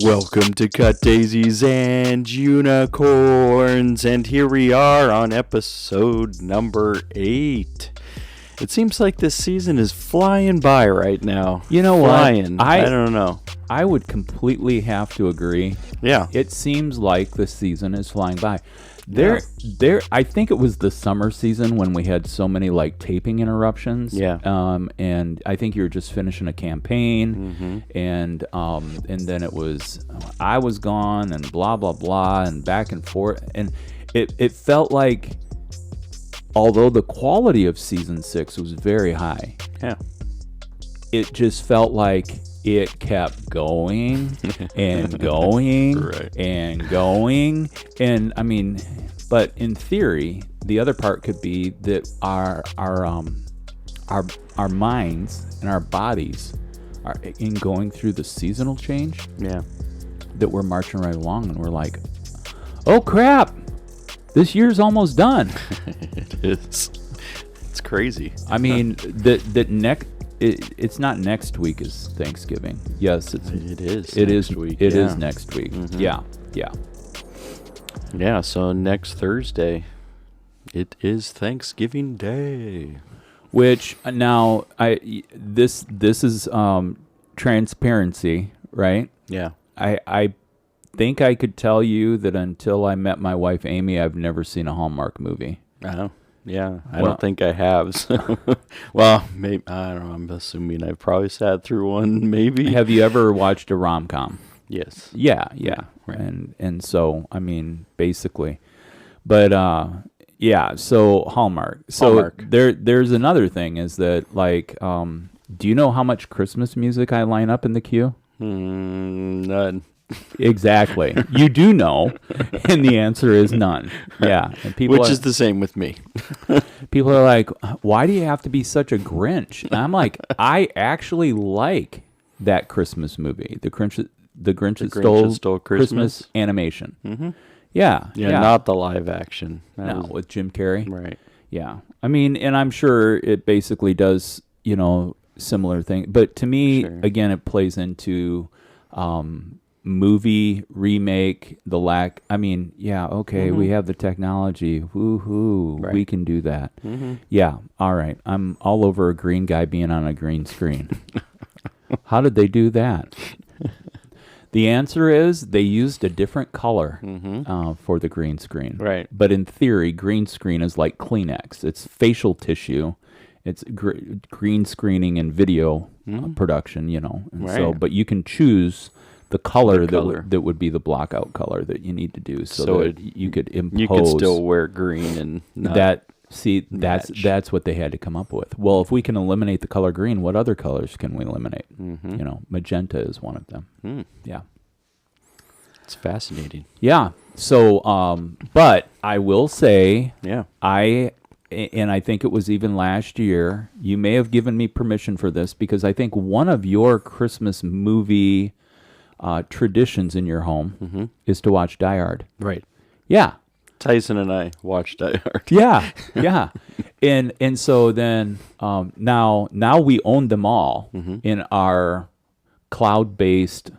Welcome to Cut Daisies and Unicorns, and here we are on episode number 8. It seems like this season is flying by right now. You know flying. what? I don't know. I would completely have to agree. Yeah. It seems like the season is flying by. I think it was the summer season when we had so many like taping interruptions. Yeah. And I think you were just finishing a campaign, and then it was I was gone and blah blah blah and back and forth, and it felt like, although the quality of season 6 was very high, it just felt like it kept going and going Right. and going. And I mean, but in theory, the other part could be that our minds and our bodies are in going through the seasonal change. Yeah. That we're marching right along and we're like, oh crap, this year's almost done. It is. It's crazy. I mean, it's not next week is Thanksgiving. Yes, It is. It next is. week. It yeah. is next week. Yeah. Yeah, so next Thursday, it is Thanksgiving Day. Which now this is transparency, right? Yeah. I think I could tell you that until I met my wife Amy, I've never seen a Hallmark movie. Oh, yeah. I Well- don't think I have. So. Well, maybe, I don't know. I'm assuming I've probably sat through one, maybe. Have you ever watched a rom-com? Yes. Yeah. Right. And so I mean, basically, but yeah. So Hallmark. So Hallmark. there's another thing is that like, do you know how much Christmas music I line up in the queue? None. Exactly. You do know, and the answer is none. Yeah, and Which is the same with me. people are like, why do you have to be such a Grinch? And I'm like, I actually like that Christmas movie, the Grinch that stole Christmas animation. Mm-hmm. Yeah, Not the live action. That no, was- with Jim Carrey. right. Yeah, I mean, and I'm sure it basically does, similar thing. But to me, Sure. again, it plays into movie remake, the lack. I mean, yeah, okay, we have the technology. Woo-hoo, Right. we can do that. Mm-hmm. Yeah, all right. I'm all over a green guy being on a green screen. How did they do that? The answer is they used a different color for the green screen. Right. But in theory, green screen is like Kleenex. It's facial tissue. It's green screening and video production, And so, Right. but you can choose the color, color. that would be the blockout color that you need to do, so that you could impose. You could still wear green and not that. See, match. that's what they had to come up with. Well, if we can eliminate the color green, what other colors can we eliminate? Magenta is one of them. Yeah. It's fascinating. Yeah. So, but I will say, Yeah. and I think it was even last year, you may have given me permission for this because I think one of your Christmas movie traditions in your home is to watch Die Hard. Right. Yeah. Tyson and I watched Die Hard. Yeah, yeah, and so then now we own them all in our cloud-based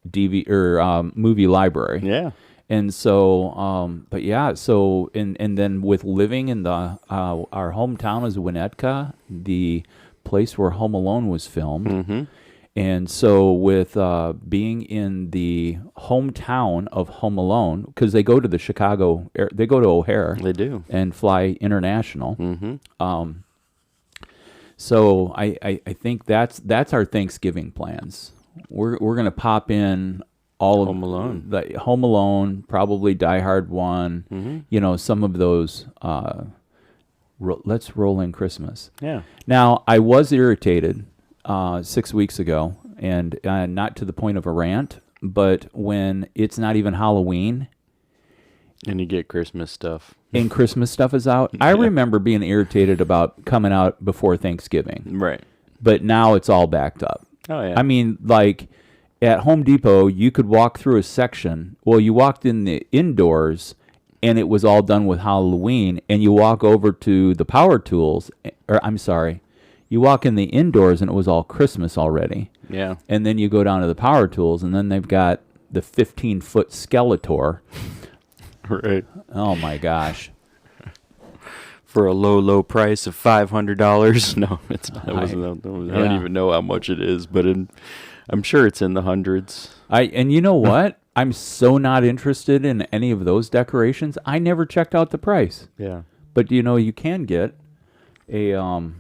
DV or movie library. Yeah. And so, but yeah, so and then with living in the our hometown is Winnetka, the place where Home Alone was filmed. And so with being in the hometown of Home Alone, because they go to the they go to O'Hare. They do. And fly international. So I think that's our Thanksgiving plans. We're gonna pop in all of Home Alone. the Home Alone, probably Die Hard 1. Some of those. Let's roll in Christmas. Yeah. Now I was irritated 6 weeks ago, and not to the point of a rant, but when it's not even Halloween And you get Christmas stuff. and Christmas stuff is out, I remember being irritated about coming out before Thanksgiving. Right. But now it's all backed up. Oh, yeah. I mean, like at Home Depot, you could walk through a section. Well, you walked in the indoors, and it was all done with Halloween. And you walk over to the power tools, or I'm sorry, You walk in the indoors and it was all Christmas already. Yeah. And then you go down to the power tools and then they've got the 15-foot Skeletor. Right. Oh my gosh. For a low price of $500. No, it's not. I don't even know how much it is, but I'm sure it's in the hundreds. And you know what? I'm so not interested in any of those decorations. I never checked out the price. Yeah. But you can get a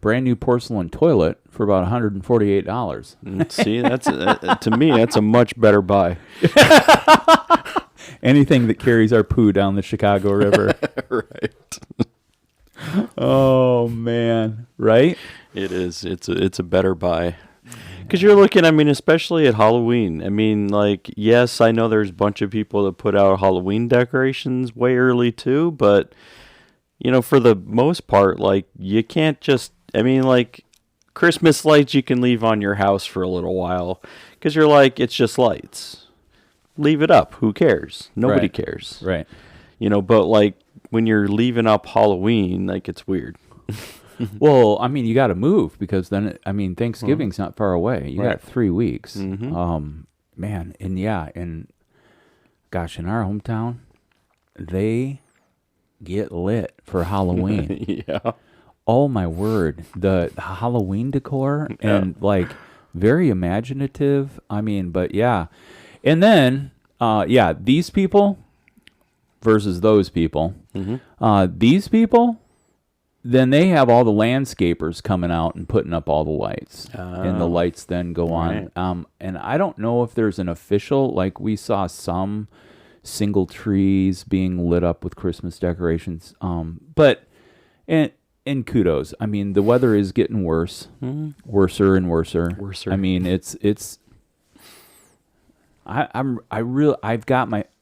brand new porcelain toilet for about $148. See, that's to me that's a much better buy. Anything that carries our poo down the Chicago River. Right. Oh man, right? It is. It's a better buy. Because you're looking, I mean, especially at Halloween. I mean, like, yes, I know there's a bunch of people that put out Halloween decorations way early too, but, for the most part, like, you can't just, I mean, like, Christmas lights you can leave on your house for a little while because you're like, it's just lights. Leave it up. Who cares? Nobody cares. Right. But, like, when you're leaving up Halloween, like, it's weird. Well, I mean, you got to move because then, Thanksgiving's not far away. You got 3 weeks. Mm-hmm. Man, and gosh, in our hometown, they get lit for Halloween. Yeah. Oh my word, the Halloween decor and like very imaginative. I mean, but yeah, and then these people versus those people. Mm-hmm. These people. Then they have all the landscapers coming out and putting up all the lights. And the lights then go on. Right. And I don't know if there's an official, like we saw some single trees being lit up with Christmas decorations. But kudos. I mean, the weather is getting worse. Mm-hmm. Worser and worser. I mean,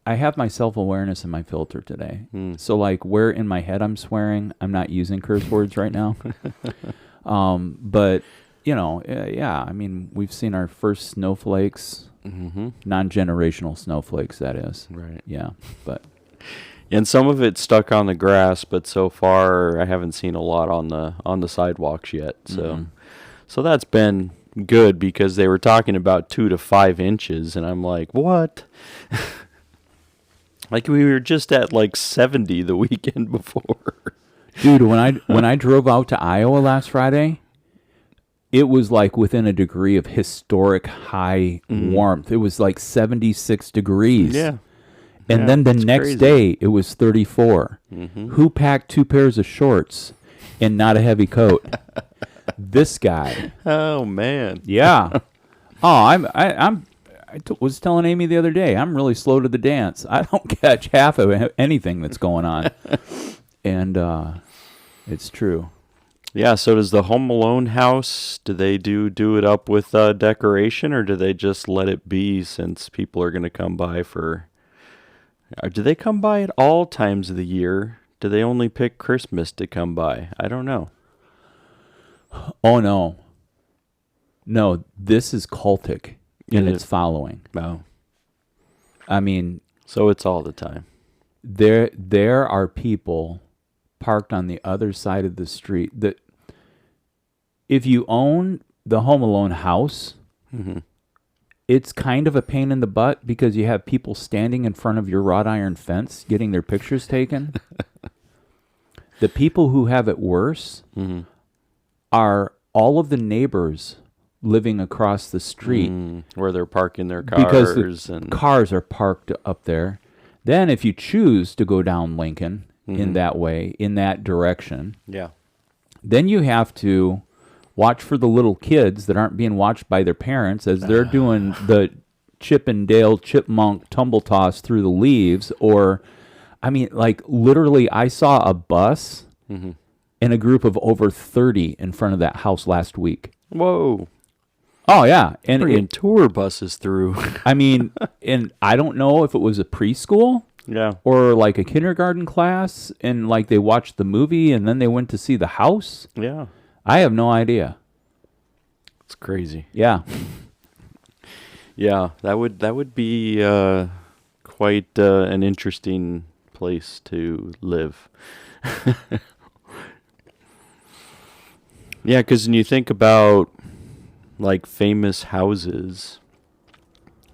I have my self-awareness in my filter today. So, like, where in my head I'm swearing, I'm not using curse words right now. But, I mean, we've seen our first snowflakes, non-generational snowflakes, that is. Right. Yeah, but... And some of it stuck on the grass, but so far I haven't seen a lot on the sidewalks yet. So, So that's been good because they were talking about 2 to 5 inches, and I'm like, what? Like we were just at like 70 the weekend before. Dude, when I drove out to Iowa last Friday, it was like within a degree of historic high warmth. It was like 76 degrees. Yeah. And then the next crazy. day it was 34. Mm-hmm. Who packed 2 pairs of shorts and not a heavy coat? This guy. Oh man. Yeah. I was telling Amy the other day, I'm really slow to the dance. I don't catch half of anything that's going on. And it's true. Yeah, so does the Home Alone house, do they do it up with decoration, or do they just let it be since people are going to come by do they come by at all times of the year? Do they only pick Christmas to come by? I don't know. Oh, no. No, this is cultic. In its following. Oh. I mean... So it's all the time. There are people parked on the other side of the street that... If you own the Home Alone house, it's kind of a pain in the butt because you have people standing in front of your wrought iron fence getting their pictures taken. The people who have it worse are all of the neighbors... living across the street where they're parking their cars because the cars are parked up there. Then if you choose to go down Lincoln in that way, in that direction, then you have to watch for the little kids that aren't being watched by their parents as they're doing the Chip and Dale chipmunk tumble toss through the leaves. Or, I mean, like literally I saw a bus and a group of over 30 in front of that house last week. Whoa. Oh, yeah. And bringing tour buses through. I mean, and I don't know if it was a preschool or like a kindergarten class and like they watched the movie and then they went to see the house. Yeah. I have no idea. It's crazy. Yeah. Yeah, that would be quite an interesting place to live. Yeah, because when you think about like famous houses,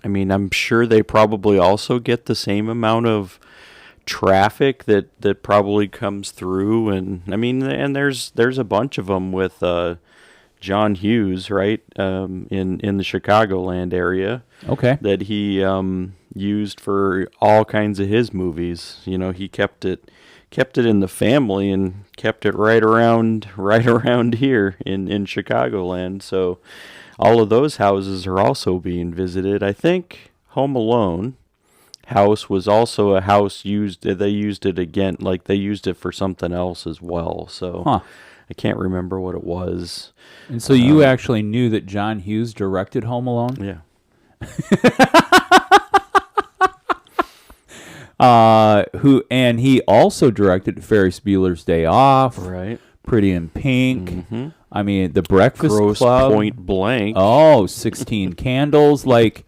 I mean, I'm sure they probably also get the same amount of traffic that probably comes through, and I mean, and there's a bunch of them with John Hughes, right, in the Chicagoland area. Okay. That he used for all kinds of his movies. You know, he kept it in the family and kept it right around here in Chicagoland. So all of those houses are also being visited. I think Home Alone house was also a house they used it again, like they used it for something else as well. So I can't remember what it was. And so you actually knew that John Hughes directed Home Alone? Yeah. And he also directed Ferris Bueller's Day Off, Right. Pretty in Pink. Mm-hmm. I mean, The Breakfast Gross Club. Point Blank. Oh, 16 Candles. Like,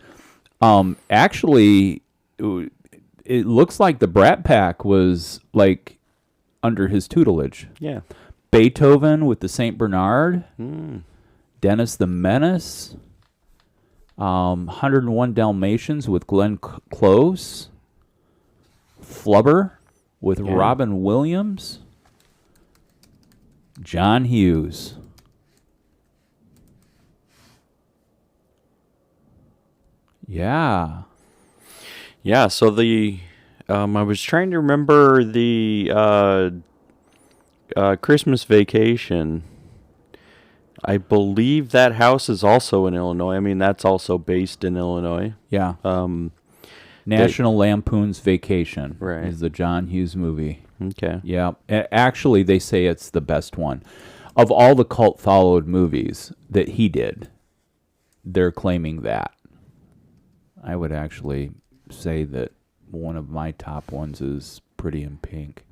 actually, it looks like the Brat Pack was like under his tutelage. Yeah. Beethoven with the Saint Bernard. Mm. Dennis the Menace. 101 Dalmatians with Glenn Close. Flubber with Robin Williams. John Hughes. Yeah. Yeah, so I was trying to remember the Christmas Vacation. I believe that house is also in Illinois. I mean, that's also based in Illinois. Yeah. National Lampoon's Vacation is the John Hughes movie. Okay. Yeah. Actually, they say it's the best one. Of all the cult followed movies that he did, they're claiming that. I would actually say that one of my top ones is Pretty in Pink.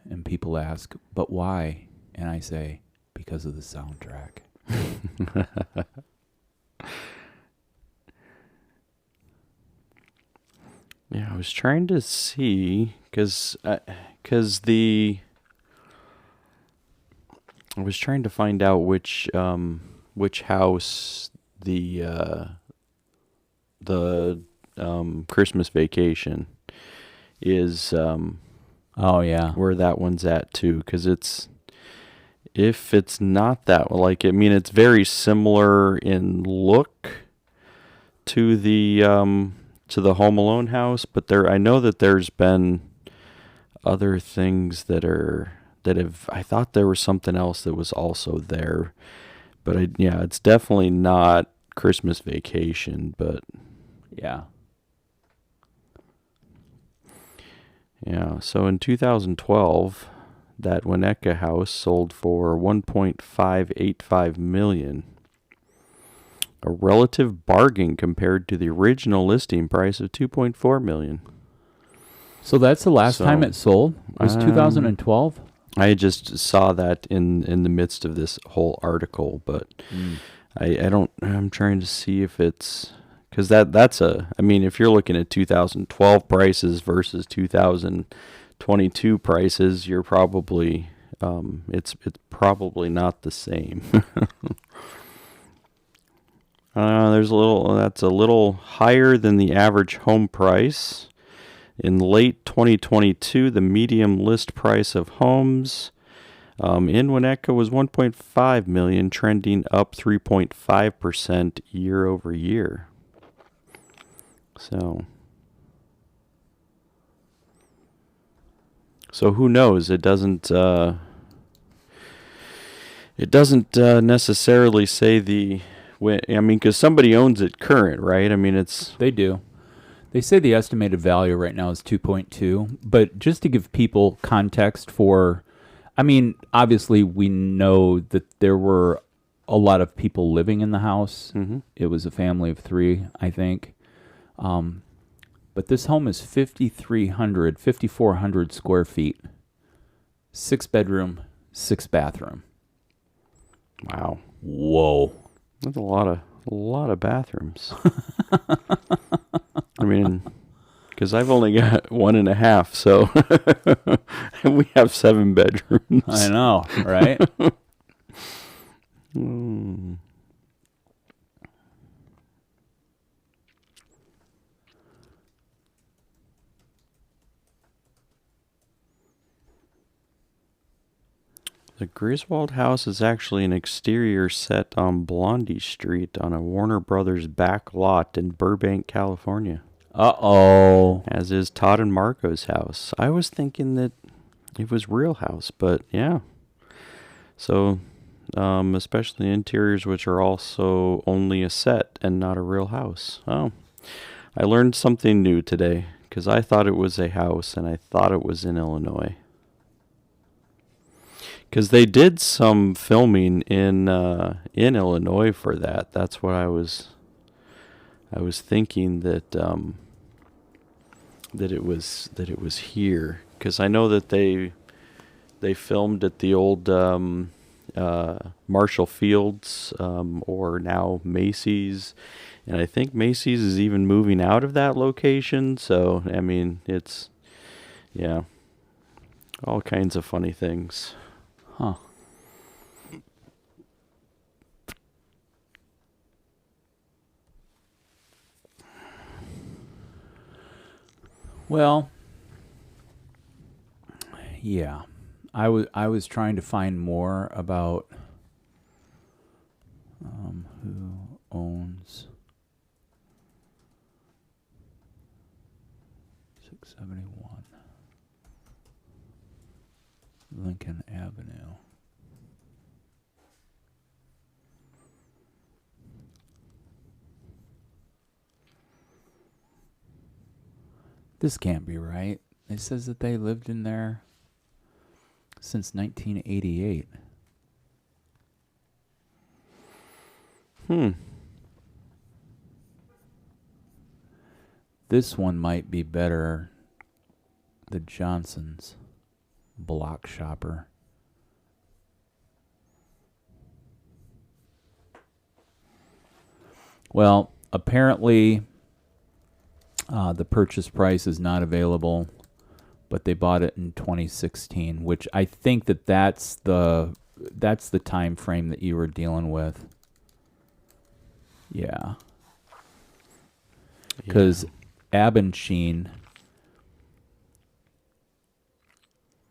And people ask, but why? And I say, because of the soundtrack. Yeah, I was trying to see because I was trying to find out which house the Christmas Vacation is. Oh yeah, where that one's at too, because if it's not that, like, I mean, it's very similar in look to the Home Alone house, but I know that there's been other things that have. I thought there was something else that was also there, but it's definitely not Christmas Vacation, but yeah. Yeah, so in 2012, that Winnetka house sold for $1.585 million. A relative bargain compared to the original listing price of $2.4 million. So that's the last time it sold? Was 2012? I just saw that in the midst of this whole article, but I'm trying to see if it's, because I mean, if you're looking at 2012 prices versus 2022 prices, you're probably, it's probably not the same. That's a little higher than the average home price. In late 2022, the median list price of homes in Winnetka was $1.5 million, trending up 3.5% year over year. So who knows? It doesn't necessarily say because somebody owns it current, right? I mean, they do. They say the estimated value right now is 2.2, but just to give people context I mean, obviously we know that there were a lot of people living in the house. Mm-hmm. It was a family of 3, I think. But this home is 5,400 square feet, 6 bedroom, 6 bathroom. Wow. Whoa. That's a lot of bathrooms. I mean, because I've only got 1.5, so we have 7 bedrooms. I know, right? Hmm. The Griswold house is actually an exterior set on Blondie Street on a Warner Brothers back lot in Burbank, California. Uh-oh. As is Todd and Marco's house. I was thinking that it was Real House, but yeah. So, especially interiors which are also only a set and not a real house. Oh, I learned something new today because I thought it was a house and I thought it was in Illinois. Because they did some filming in Illinois for that. That's what I was thinking that that it was here. Because I know that they filmed at the old Marshall Fields or now Macy's, and I think Macy's is even moving out of that location. So I mean, it's all kinds of funny things. Huh. Well, yeah. I was trying to find more about who owns 671 Lincoln Avenue. This can't be right. It says that they lived in there since 1988. This one might be better. The Johnsons. Block shopper. Well, apparently the purchase price is not available, but they bought it in 2016, which I think that's the time frame that you were dealing with. Yeah. Because Abenshin.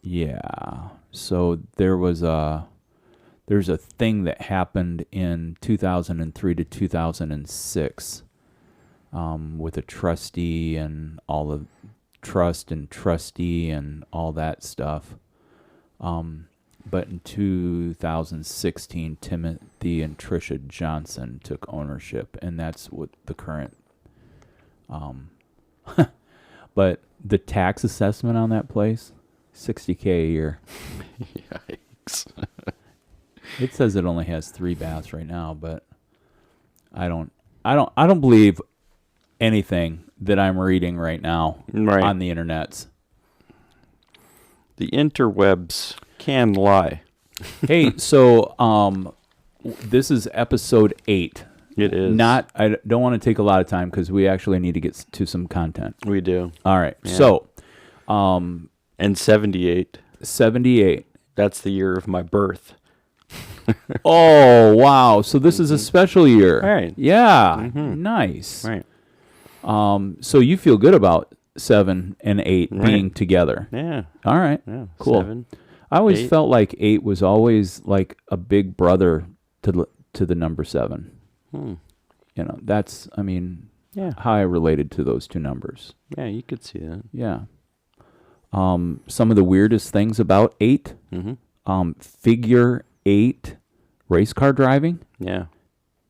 Yeah. So there's a thing that happened in 2003 to 2006 with a trustee and all the trust and trustee and all that stuff. But in 2016, Timothy and Tricia Johnson took ownership, and that's what the current. But the tax assessment on that place, $60,000 a year. Yikes. It says it only has 3 baths right now, but I don't believe anything that I'm reading right now on the internets. The interwebs can lie. Hey, so this is episode 8. It is. I don't want to take a lot of time because we actually need to get to some content. We do. All right. Yeah. So, and 78. 78. That's the year of my birth. Oh, wow. So this is a special year. Right. Yeah. Nice. Right. So you feel good about 7 and 8 being together. Yeah. All right. Yeah. Cool. 7, I always 8. felt like 8 was always like a big brother to the number 7. You know, that's, I mean, how I related to those two numbers. Yeah, you could see that. Yeah. Some of the weirdest things about 8, figure 8 race car driving. Yeah.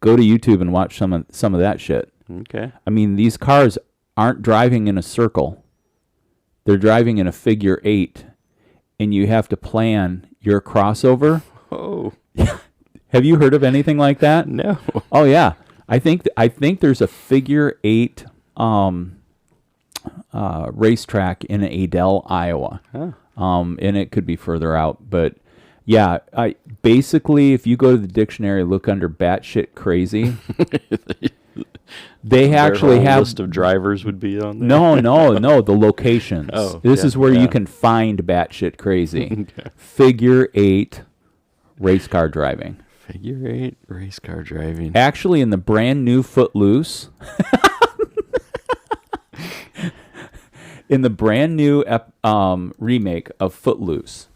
Go to YouTube and watch some of that shit. Okay. I mean, these cars aren't driving in a circle. They're driving in a figure 8, and you have to plan your crossover. Oh. Have you heard of anything like that? No. Oh yeah, I think there's a figure 8 racetrack in Adel, Iowa. Huh. And it could be further out, but yeah, basically if you go to the dictionary, look under batshit crazy. They actually have list of drivers would be on there. No, the locations. Oh, this is where you can find batshit crazy. Okay. Figure 8 race car driving. Figure eight race car driving. Actually, in the brand new Footloose, in the brand new remake of Footloose,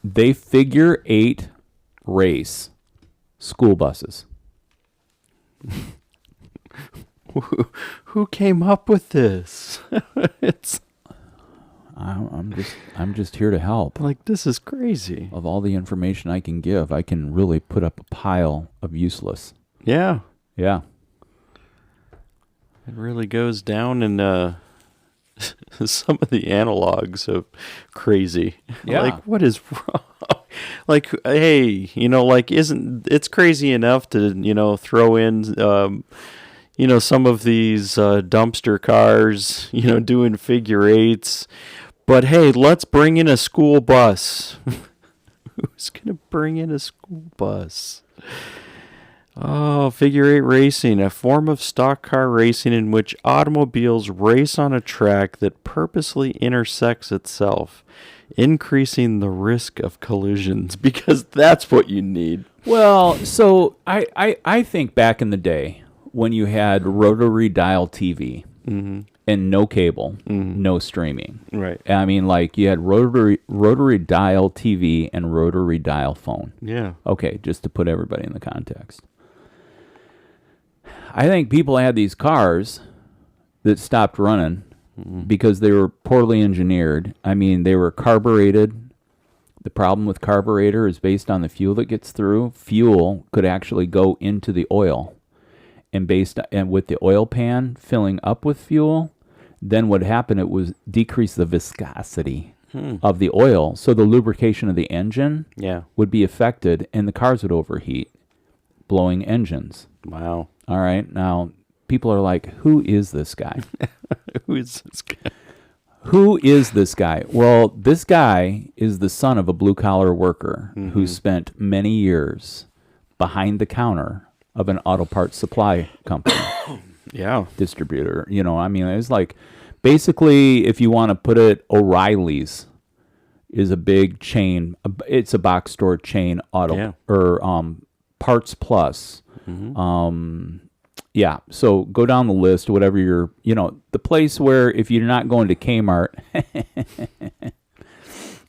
they figure eight race school buses. Who came up with this? I'm just here to help. Like, this is crazy. Of all the information I can give, I can really put up a pile of useless. Yeah. Yeah. It really goes down in some of the analogs of crazy. Yeah. Like, what is wrong? Like, hey, like, it's crazy enough to, throw in, some of these dumpster cars, doing figure eights. But hey, let's bring in a school bus. Who's going to bring in a school bus? Oh, figure eight racing, a form of stock car racing in which automobiles race on a track that purposely intersects itself, increasing the risk of collisions, because that's what you need. Well, so I think back in the day when you had rotary dial TV and no cable, no streaming. Right. I mean, like, you had rotary dial TV and rotary dial phone. Yeah. Okay, just to put everybody in the context. I think people had these cars that stopped running because they were poorly engineered. I mean, they were carbureted. The problem with carburetor is based on the fuel that gets through. Fuel could actually go into the oil. And with the oil pan filling up with fuel, then what happened, it was decrease the viscosity of the oil. So the lubrication of the engine would be affected and the cars would overheat, blowing engines. Wow. All right. Now, people are like, who is this guy? Who is this guy? Who is this guy? Well, this guy is the son of a blue-collar worker who spent many years behind the counter of an auto parts supply company. Distributor. I mean, it's like, basically, if you want to put it, O'Reilly's is a big chain. It's a box store chain or Parts Plus. Yeah, so go down the list, whatever the place where if you're not going to Kmart,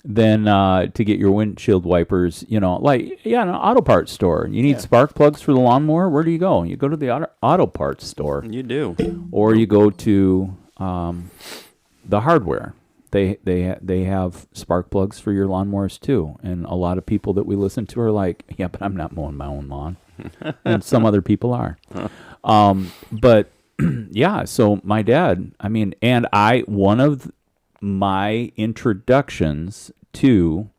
then to get your windshield wipers, an auto parts store. You need spark plugs for the lawnmower. Where do you go? You go to the auto parts store. You do. Or you go to the hardware. They have spark plugs for your lawnmowers too. And a lot of people that we listen to are like, yeah, but I'm not mowing my own lawn. And some other people are. But yeah, so my dad, one of my introductions to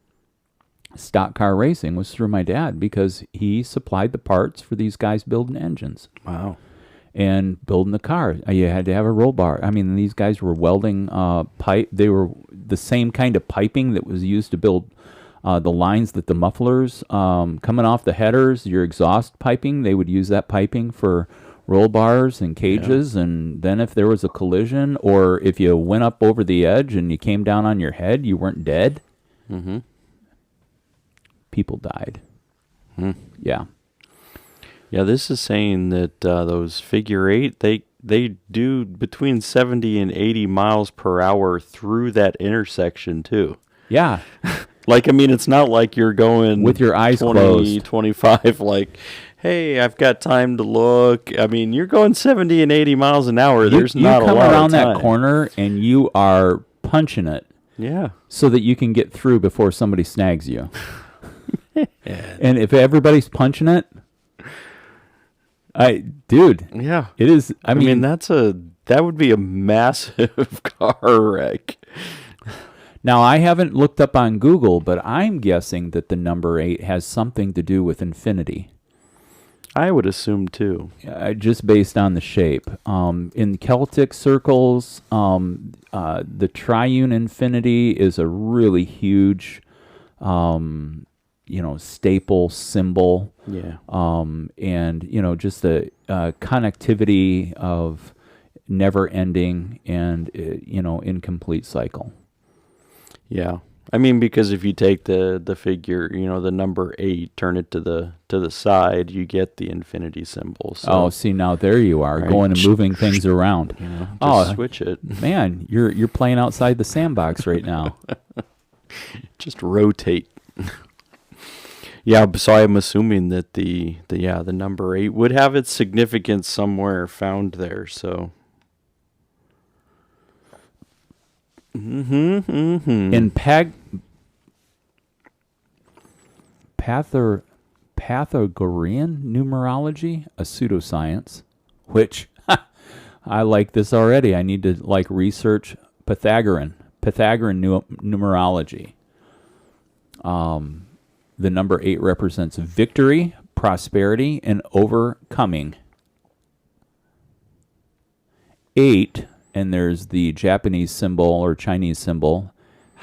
stock car racing was through my dad, because he supplied the parts for these guys building engines. Wow. And building the car. You had to have a roll bar. I mean, these guys were welding pipe. They were the same kind of piping that was used to build the lines that the mufflers coming off the headers, your exhaust piping, they would use that piping for roll bars and cages. And then if there was a collision, or if you went up over the edge and you came down on your head, you weren't dead. People died. Yeah. Yeah, this is saying that those figure eight, they do between 70 and 80 miles per hour through that intersection too. Yeah. Like, it's not like you're going with your eyes 20, closed, 25, like, hey, I've got time to look. You're going 70 and 80 miles an hour. There's not a lot of time. You come around that corner and you are punching it. Yeah. So that you can get through before somebody snags you. And if everybody's punching it, dude. Yeah. It is. I mean, that would be a massive car wreck. Now, I haven't looked up on Google, but I'm guessing that the number 8 has something to do with infinity. I would assume, too. Just based on the shape. In Celtic circles, the triune infinity is a really huge, staple symbol. Yeah. And, just the connectivity of never ending and, incomplete cycle. Yeah. I mean, because if you take the figure, the number 8, turn it to the side, you get the infinity symbol. So, see, now there you are, right. going and moving things around. Just switch it. Man, you're playing outside the sandbox right now. Just rotate. Yeah, so I'm assuming that the number 8 would have its significance somewhere found there. So. In Pythagorean numerology, a pseudoscience, which I like this already. I need to research Pythagorean numerology. The number 8 represents victory, prosperity, and overcoming. 8, and there's the Japanese symbol or Chinese symbol,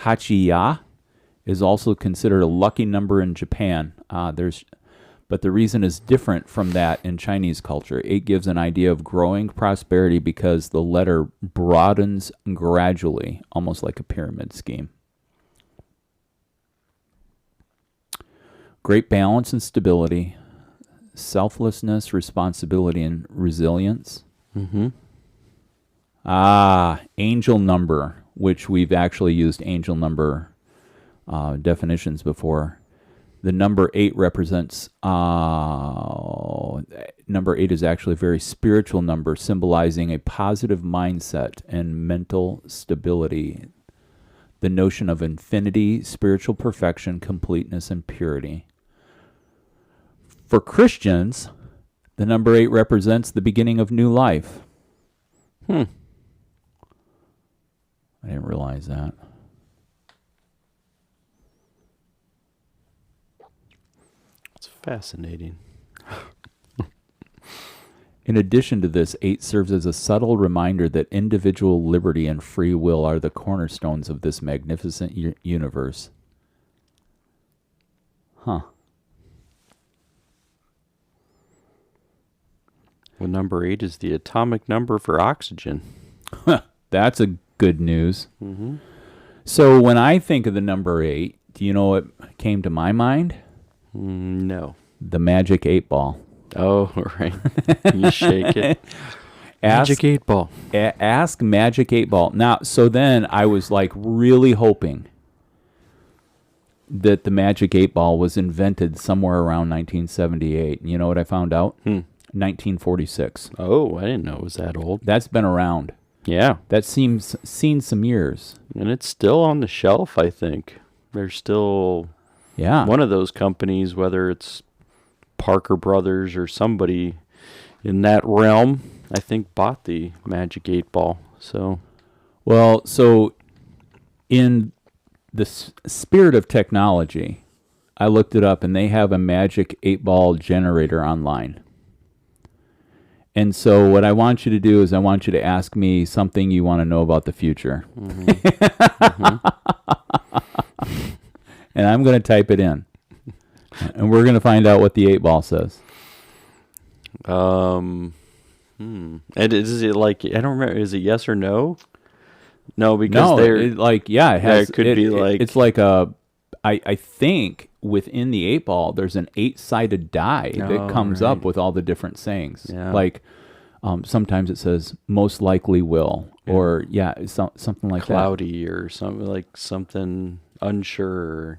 Hachiya, is also considered a lucky number in Japan. But the reason is different from that in Chinese culture. 8 gives an idea of growing prosperity because the letter broadens gradually, almost like a pyramid scheme. Great balance and stability, selflessness, responsibility, and resilience. Angel number, which we've actually used angel number definitions before. The number 8 represents, number 8 is actually a very spiritual number, symbolizing a positive mindset and mental stability. The notion of infinity, spiritual perfection, completeness, and purity. For Christians, the number 8 represents the beginning of new life. I didn't realize that. It's fascinating. In addition to this, 8 serves as a subtle reminder that individual liberty and free will are the cornerstones of this magnificent universe. Well, number 8 is the atomic number for oxygen. That's a good news. So when I think of the number 8, do you know what came to my mind? No. The magic 8 ball. Oh, right. You shake it. Magic 8 ball. Ask magic 8 ball. Now, so then I was really hoping that the magic 8 ball was invented somewhere around 1978. And you know what I found out? 1946. Oh, I didn't know it was that old. That's been around. Yeah. That seems seen some years. And it's still on the shelf, I think. There's still one of those companies, whether it's Parker Brothers or somebody in that realm, I think bought the Magic 8 Ball. So in the spirit of technology, I looked it up and they have a Magic 8 Ball generator online. And so what I want you to do is I want you to ask me something you want to know about the future. And I'm going to type it in. And we're going to find out what the 8 ball says. And is it I don't remember, is it yes or no? No, because it could be it's like I think within the 8 ball, there's an 8-sided die that comes up with all the different sayings. Yeah. Sometimes it says most likely will, or something like cloudy or something something unsure.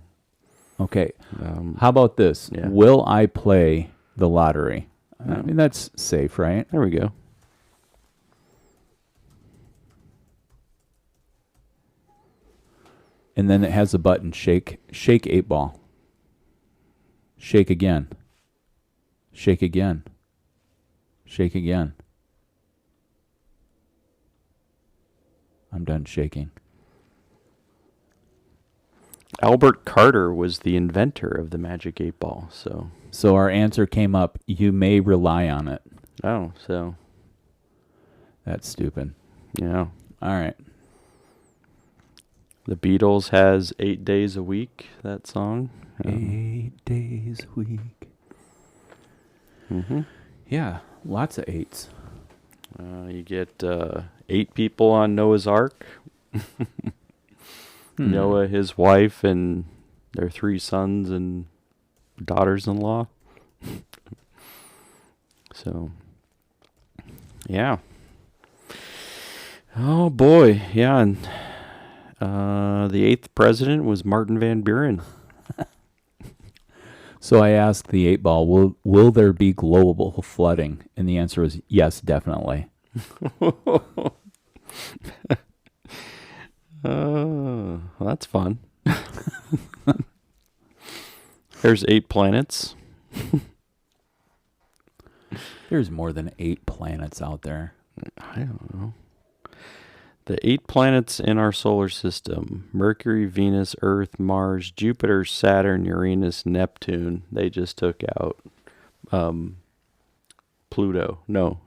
Okay. How about this? Yeah. Will I play the lottery? I mean, that's safe, right? There we go. And then it has a button, shake 8 ball. Shake again. Shake again. Shake again. I'm done shaking. Albert Carter was the inventor of the Magic 8 Ball, so our answer came up, you may rely on it. Oh, so that's stupid. Yeah. All right. The Beatles has 8 days a week, that song. 8 days a week. Yeah, lots of 8s. You get 8 people on Noah's Ark. Noah, his wife, and their 3 sons and daughters-in-law. So, yeah. Oh, boy. Yeah, and the 8th president was Martin Van Buren. So I asked the 8 Ball, will there be global flooding? And the answer was yes, definitely. Well, that's fun. There's 8 planets. There's more than 8 planets out there. I don't know. The 8 planets in our solar system: Mercury, Venus, Earth, Mars, Jupiter, Saturn, Uranus, Neptune. They just took out Pluto. No.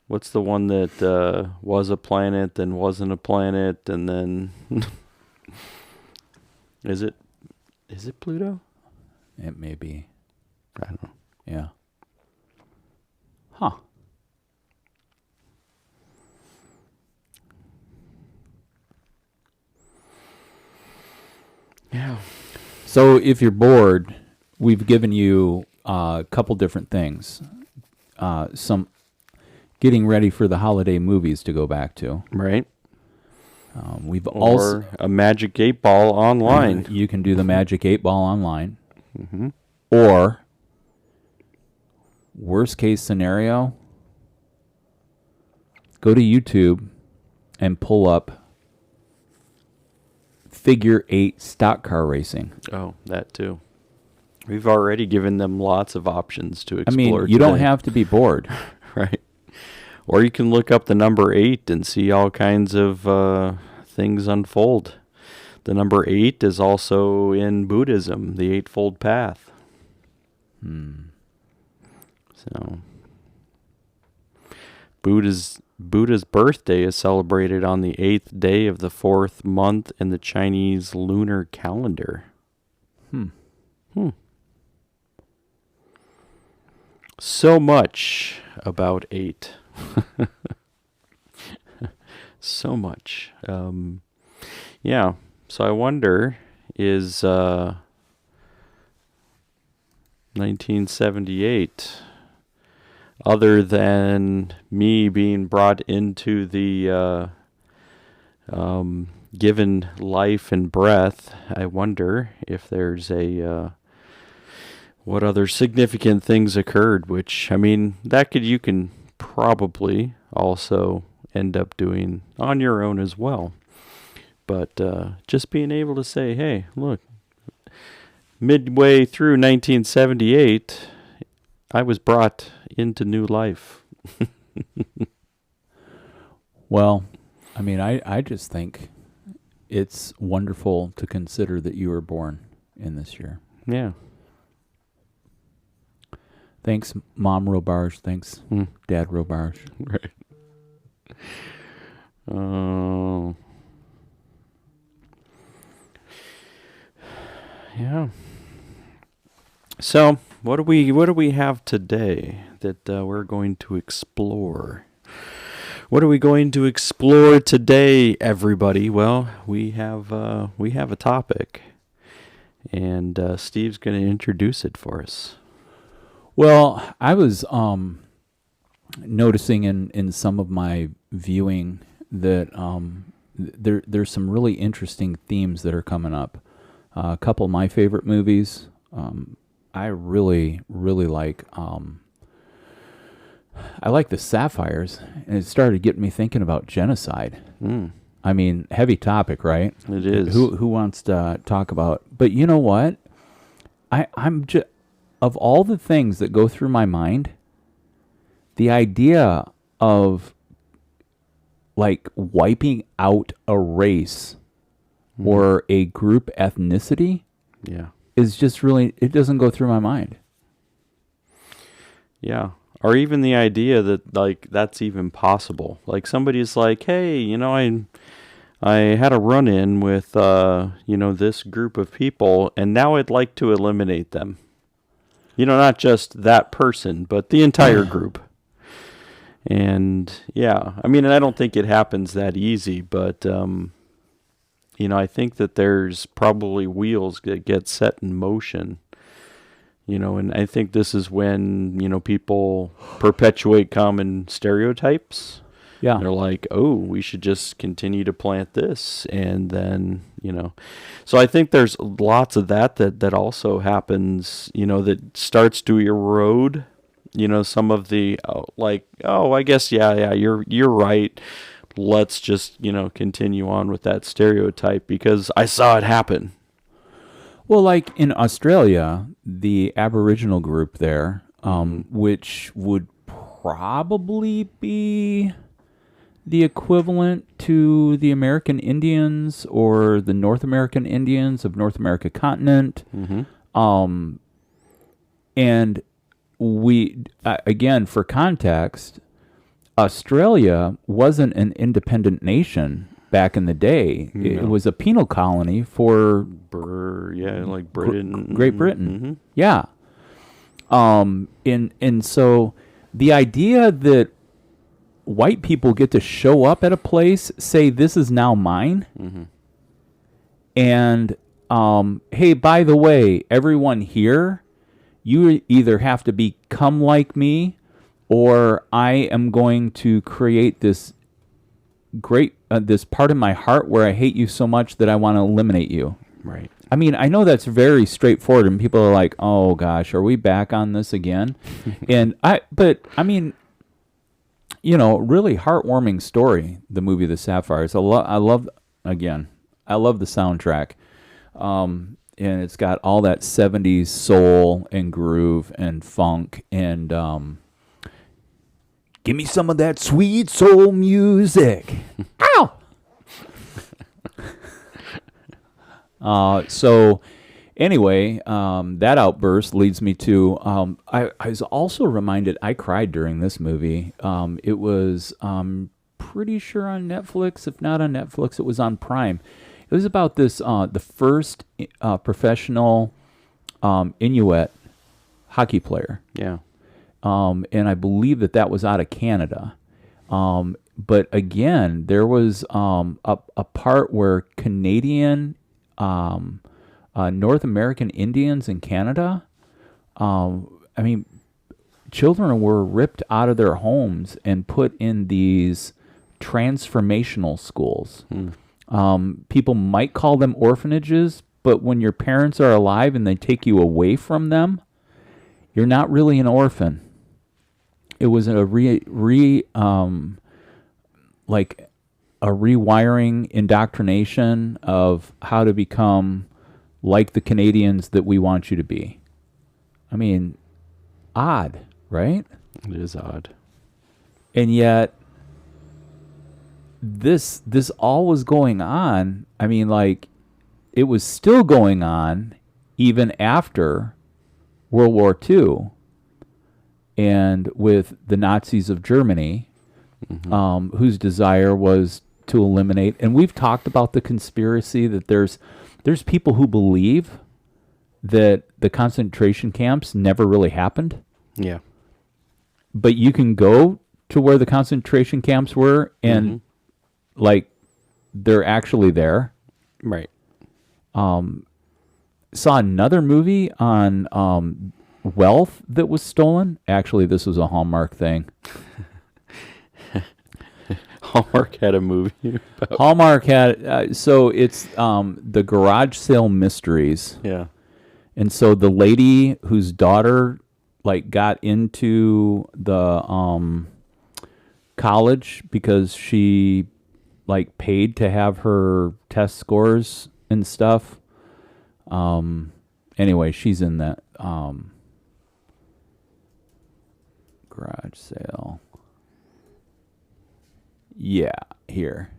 What's the one that was a planet, then wasn't a planet, and then... Is it Pluto? It may be. I don't know. Yeah. Huh. Yeah. So if you're bored, we've given you a couple different things. Some getting ready for the holiday movies to go back to. Right. We've Or also a Magic 8 Ball online. You can do the Magic 8 Ball online. Mm-hmm. Or worst case scenario, go to YouTube and pull up figure 8 stock car racing. Oh, that too. We've already given them lots of options to explore. I mean, you don't have to be bored. Right. Or you can look up the number 8 and see all kinds of things unfold. The number 8 is also in Buddhism, the Eightfold Path. So, Buddha's birthday is celebrated on the 8th day of the 4th month in the Chinese lunar calendar. So much about 8. So much. Yeah. So I wonder, is 1978, other than me being brought into the given life and breath, I wonder if there's what other significant things occurred, which, I mean, you can probably also end up doing on your own as well. But just being able to say, hey, look, midway through 1978, I was brought into new life. Well, I mean, I just think it's wonderful to consider that you were born in this year. Yeah. Thanks, Mom Robarge. Thanks, Dad Robarge. Right. Oh. Yeah. So, what do we have today that we're going to explore? What are we going to explore today, everybody? Well, we have a topic, and Steve's going to introduce it for us. Well, I was noticing in some of my viewing that there's some really interesting themes that are coming up. A couple of my favorite movies, I really like. I like the Sapphires, and it started getting me thinking about genocide. I mean, heavy topic, right? It is. Who wants to talk about? But you know what? I'm just, of all the things that go through my mind, the idea of like wiping out a race or a group ethnicity is just really, it doesn't go through my mind. Yeah. Or even the idea that like that's even possible. Like somebody's like, hey, I had a run-in with this group of people, and now I'd like to eliminate them. Not just that person, but the entire group. And yeah, I mean, I don't think it happens that easy, but I think that there's probably wheels that get set in motion, and I think this is when, people perpetuate common stereotypes. Yeah. They're like, oh, we should just continue to plant this. And then, so I think there's lots of that also happens, that starts to erode, some of the, I guess, yeah, you're right. Let's just, continue on with that stereotype because I saw it happen. Well, like in Australia, the Aboriginal group there, which would probably be the equivalent to the American Indians or the North American Indians of North America continent. And we, again, for context, Australia wasn't an independent nation back in the day. No. It was a penal colony for like Britain, Great Britain. Yeah. And so the idea that white people get to show up at a place, say this is now mine, and hey, by the way, everyone here, you either have to become like me, or I am going to create this this part of my heart where I hate you so much that I want to eliminate you. Right. I mean, I know that's very straightforward, and people are like, "Oh gosh, are we back on this again?" But I mean, really heartwarming story. The movie The Sapphires. I love the soundtrack, and it's got all that '70s soul and groove and funk and. Give me some of that sweet soul music. Ow! So anyway, that outburst leads me to, I was also reminded, I cried during this movie. It was pretty sure on Netflix. If not on Netflix, it was on Prime. It was about this, the first professional Inuit hockey player. Yeah. And I believe that was out of Canada. But again, there was a part where Canadian, North American Indians in Canada, children were ripped out of their homes and put in these transformational schools. People might call them orphanages, but when your parents are alive and they take you away from them, you're not really an orphan. It was a rewiring indoctrination of how to become like the Canadians that we want you to be. I mean, odd, right? It is odd. And yet this all was going on. I mean, like, it was still going on even after World War II. And with the Nazis of Germany, whose desire was to eliminate. And we've talked about the conspiracy that there's people who believe that the concentration camps never really happened. Yeah. But you can go to where the concentration camps were and, they're actually there. Right. Saw another movie on... wealth that was stolen. Actually, this was a Hallmark thing. Hallmark had a movie. Hallmark had so it's the Garage Sale Mysteries. Yeah. And so the lady whose daughter got into the college because she paid to have her test scores and stuff. Anyway, she's in that Garage Sale. Yeah, here.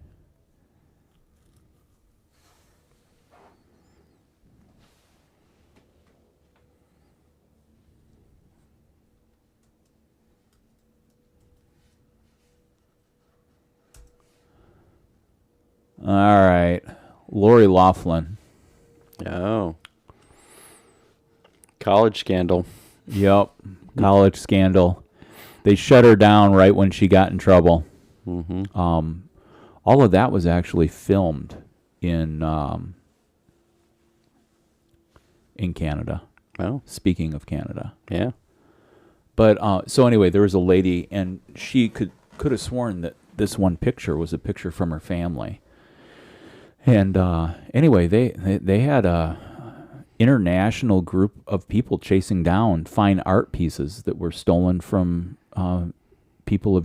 All right. Lori Loughlin. Oh. College scandal. Yep. College scandal. They shut her down right when she got in trouble. All of that was actually filmed in Canada. Oh, Speaking of Canada. yeah. But so anyway, there was a lady, and she could have sworn that this one picture was a picture from her family. And anyway, they had a international group of people chasing down fine art pieces that were stolen from people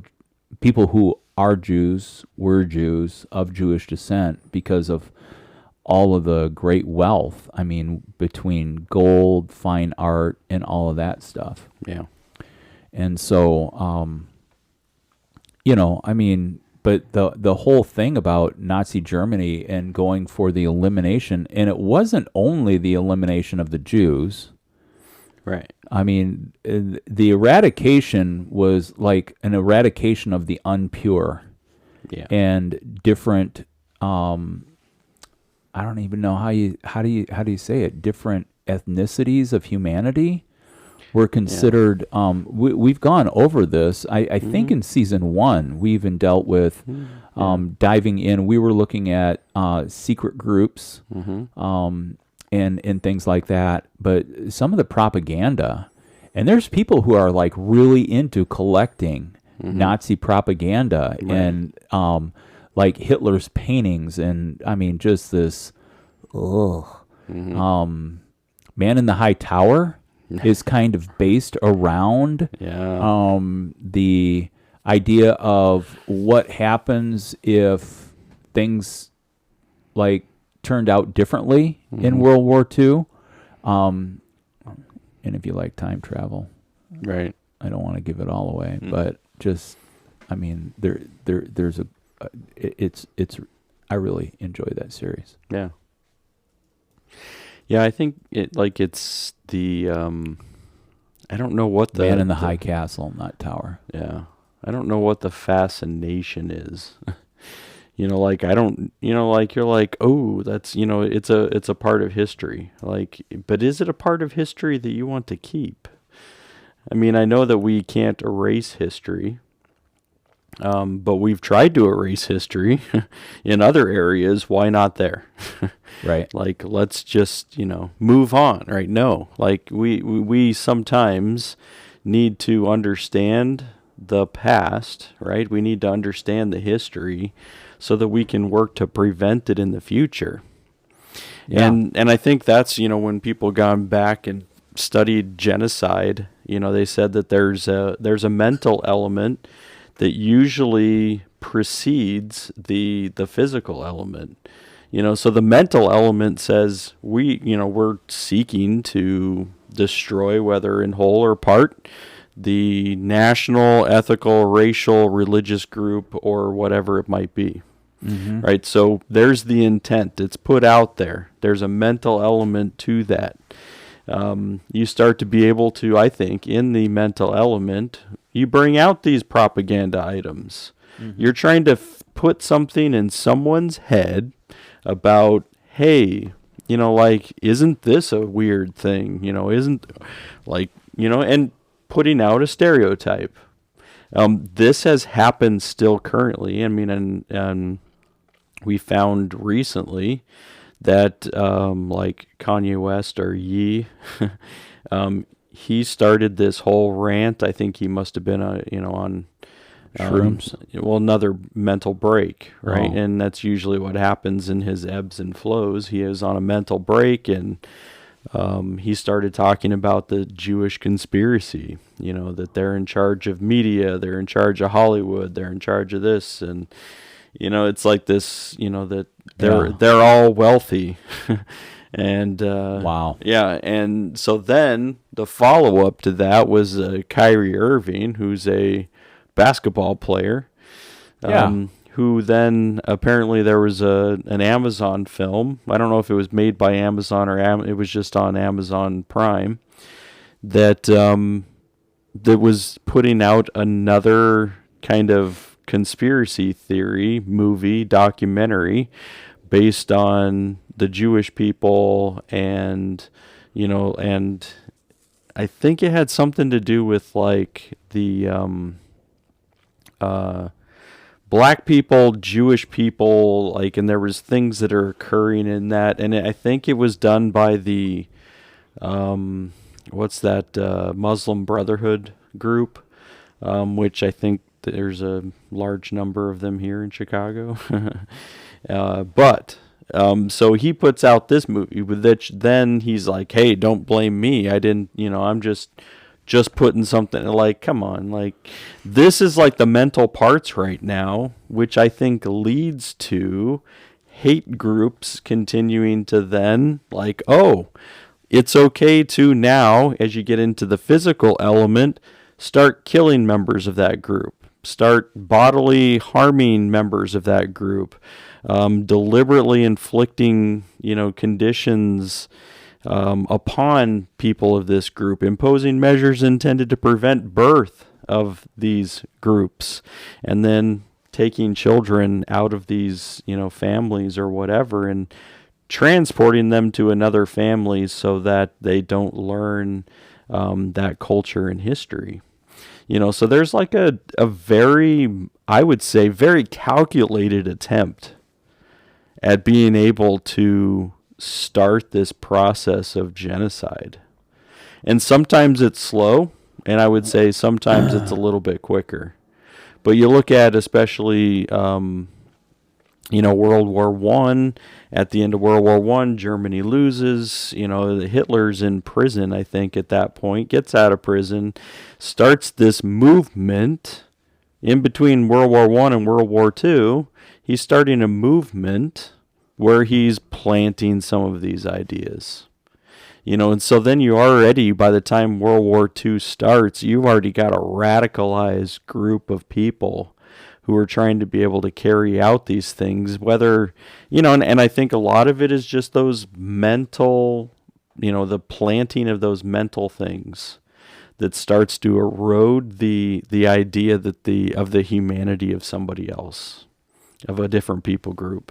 who are Jews, were Jews of Jewish descent, because of all of the great wealth. I mean, between gold, fine art, and all of that stuff. Yeah. And so, I mean, but the whole thing about Nazi Germany and going for the elimination, and it wasn't only the elimination of the Jews. Right. I mean, the eradication was like an eradication of the unpure. Yeah. And different, I don't even know how do you say it? Different ethnicities of humanity were considered. We've gone over this. I think in season 1 we even dealt with diving in. We were looking at secret groups and things like that. But some of the propaganda, and there's people who are like really into collecting Nazi propaganda and like Hitler's paintings, and I mean just this. Man in the High Tower is kind of based around the idea of what happens if things like turned out differently in World War II. And if you like time travel, right. I don't want to give it all away, but just, I mean, there's I really enjoy that series. Yeah. Yeah, I think it's the I don't know what the Man in the High Castle, not Tower. Yeah. I don't know what the fascination is. Like I don't, like you're like, "Oh, that's, it's a part of history." Like, but is it a part of history that you want to keep? I mean, I know that we can't erase history. But we've tried to erase history in other areas. Why not there? Right. Like, let's just, move on, right? No, like we sometimes need to understand the past, right? We need to understand the history so that we can work to prevent it in the future. Yeah. And I think that's, when people gone back and studied genocide, they said that there's a mental element that usually precedes the physical element. So the mental element says we're seeking to destroy, whether in whole or part, the national, ethical, racial, religious group, or whatever it might be. Right? So there's the intent. It's put out there. There's a mental element to that. You start to be able to, I think, in the mental element, you bring out these propaganda items. You're trying to put something in someone's head about, hey, isn't this a weird thing? Isn't and putting out a stereotype. This has happened still currently. I mean, and we found recently that like Kanye West or Ye, he started this whole rant. I think he must have been on shrooms. Another mental break, right? Oh. And that's usually what happens in his ebbs and flows. He is on a mental break, and he started talking about the Jewish conspiracy. That they're in charge of media, they're in charge of Hollywood, they're in charge of this, and it's like this. That they're all wealthy. And wow. Yeah, and so then the follow-up to that was Kyrie Irving, who's a basketball player, who then apparently there was an Amazon film. I don't know if it was made by Amazon or it was just on Amazon Prime, that was putting out another kind of conspiracy theory movie documentary based on the Jewish people, and and I think it had something to do with like the black people, Jewish people, like, and there was things that are occurring in that, and I think it was done by the, what's that, Muslim Brotherhood group, which I think there's a large number of them here in Chicago. So he puts out this movie with which then he's like, hey, don't blame me. I didn't, I'm just putting something, like, come on, like, this is like the mental parts right now, which I think leads to hate groups continuing to then, like, oh, it's okay to now, as you get into the physical element, start killing members of that group, start bodily harming members of that group, deliberately inflicting, conditions upon people of this group, imposing measures intended to prevent birth of these groups, and then taking children out of these, families or whatever, and transporting them to another family so that they don't learn that culture and history. So there's like a very, I would say, very calculated attempt at being able to start this process of genocide. And sometimes it's slow, and I would say sometimes it's a little bit quicker. But you look at especially, World War I. At the end of World War I, Germany loses. Hitler's in prison, I think, at that point, gets out of prison, starts this movement in between World War I and World War II. He's starting a movement where he's planting some of these ideas. And so then you already, by the time World War II starts, you've already got a radicalized group of people who are trying to be able to carry out these things, whether, and I think a lot of it is just those mental, the planting of those mental things that starts to erode the idea that of the humanity of somebody else, of a different people group.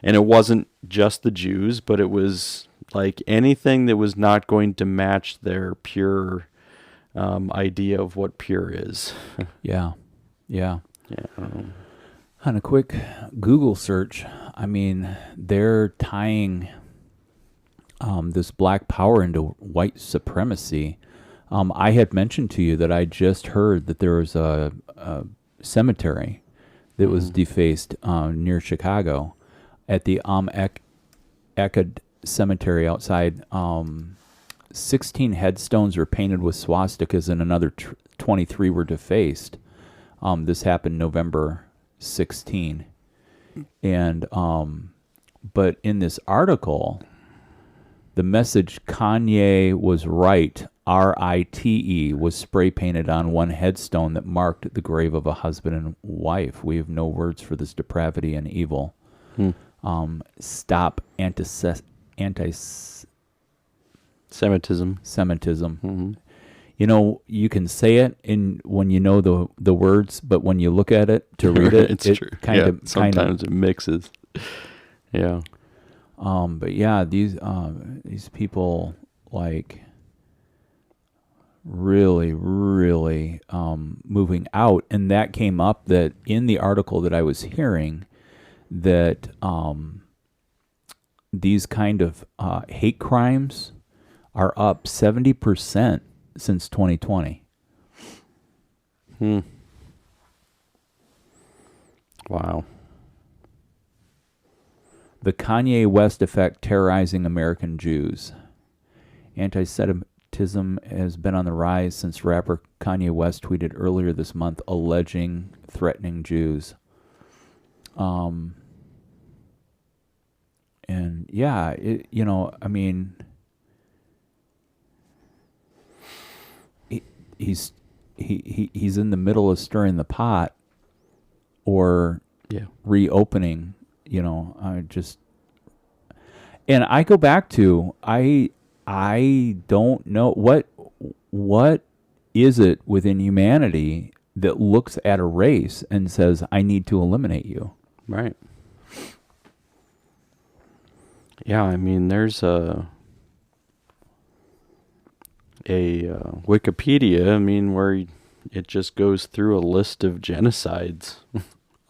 And it wasn't just the Jews, but it was like anything that was not going to match their pure idea of what pure is. Yeah. Yeah. On a quick Google search, I mean, they're tying this black power into white supremacy. I had mentioned to you that I just heard that there was a cemetery that was defaced near Chicago at the Akkad Cemetery outside. 16 headstones were painted with swastikas and another 23 were defaced. This happened November 16. And but in this article, the message Kanye was right, RITE, was spray painted on one headstone that marked the grave of a husband and wife. We have no words for this depravity and evil. Stop anti-Semitism. Mm-hmm. You can say it when you know the words, but when you look at it to read it, it's true. Sometimes it mixes. Yeah. But yeah, these people, like, really, really moving out, and that came up that in the article that I was hearing that these kind of hate crimes are up 70% since 2020. Wow. The Kanye West effect terrorizing American Jews. Anti-Semitism has been on the rise since rapper Kanye West tweeted earlier this month alleging threatening Jews. And yeah, I mean, he's in the middle of stirring the pot or reopening. And I go back to I don't know what is it within humanity that looks at a race and says, I need to eliminate you. Right. Yeah, I mean, there's a Wikipedia, where it just goes through a list of genocides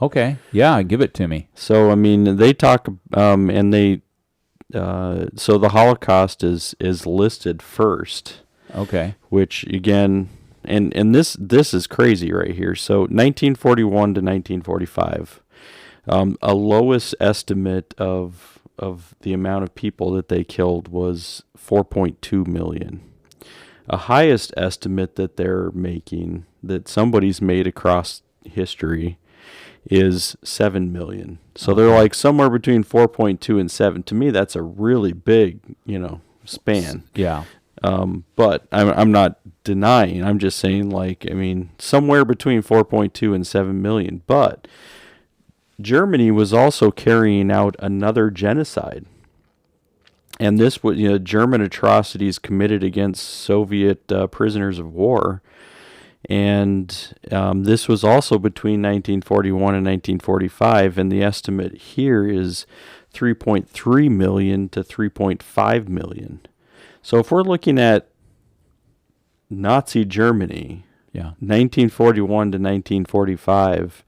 Okay. Yeah, give it to me. So I mean, they talk, and they, so the Holocaust is listed first, Okay. which again, and this is crazy right here. So 1941 to 1945, a lowest estimate of the amount of people that they killed was 4.2 million. A highest estimate that they're making, that somebody's made across history, is 7 million. So they're like somewhere between 4.2 and 7. To me, that's a really big, span. Yeah. But I'm not denying. I'm just saying, like, I mean, somewhere between 4.2 and 7 million. But Germany was also carrying out another genocide. And this was, German atrocities committed against Soviet prisoners of war. And this was also between 1941 and 1945. And the estimate here is 3.3 million to 3.5 million. So if we're looking at Nazi Germany, 1941 to 1945,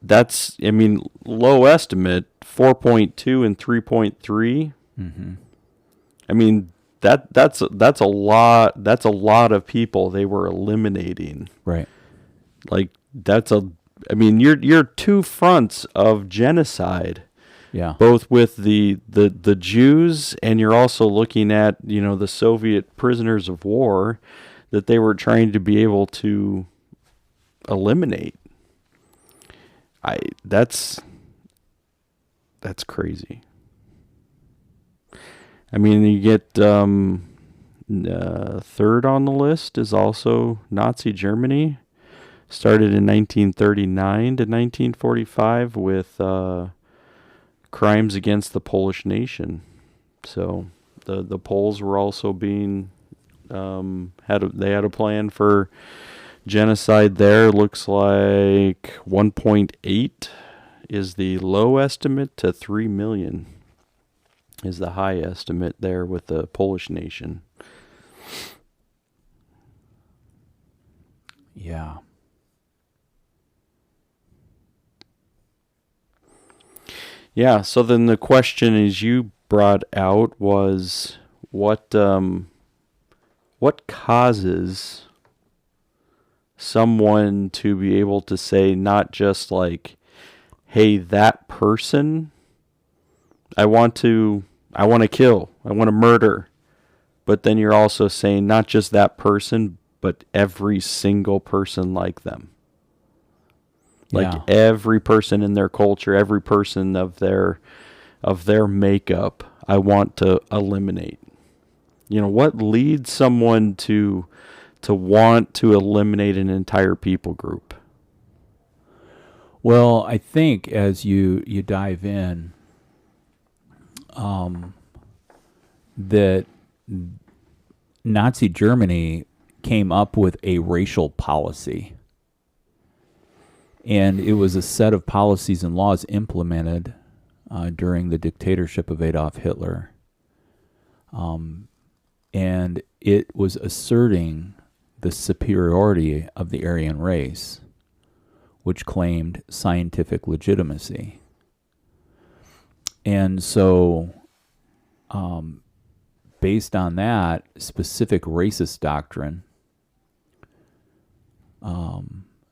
that's, I mean, low estimate, 4.2 and 3.3. Mm-hmm. I mean, that's a lot. That's a lot of people they were eliminating. Right. Like I mean, you're two fronts of genocide. Yeah. Both with the Jews, and you're also looking at, the Soviet prisoners of war that they were trying to be able to eliminate. That's crazy. I mean, you get third on the list is also Nazi Germany. Started in 1939 to 1945 with crimes against the Polish nation. So the Poles were also being they had a plan for genocide there. Looks like 1.8 is the low estimate to 3 million is the high estimate there with the Polish nation. Yeah. Yeah, so then the question as you brought out was what causes someone to be able to say not just like, hey, that person I want to kill, I want to murder, but then you're also saying not just that person, but every single person like them. Like every person in their culture, every person of their makeup, I want to eliminate. What leads someone to want to eliminate an entire people group? Well, I think as you dive in, that Nazi Germany came up with a racial policy. And it was a set of policies and laws implemented during the dictatorship of Adolf Hitler. And it was asserting the superiority of the Aryan race, which claimed scientific legitimacy. And so, based on that specific racist doctrine,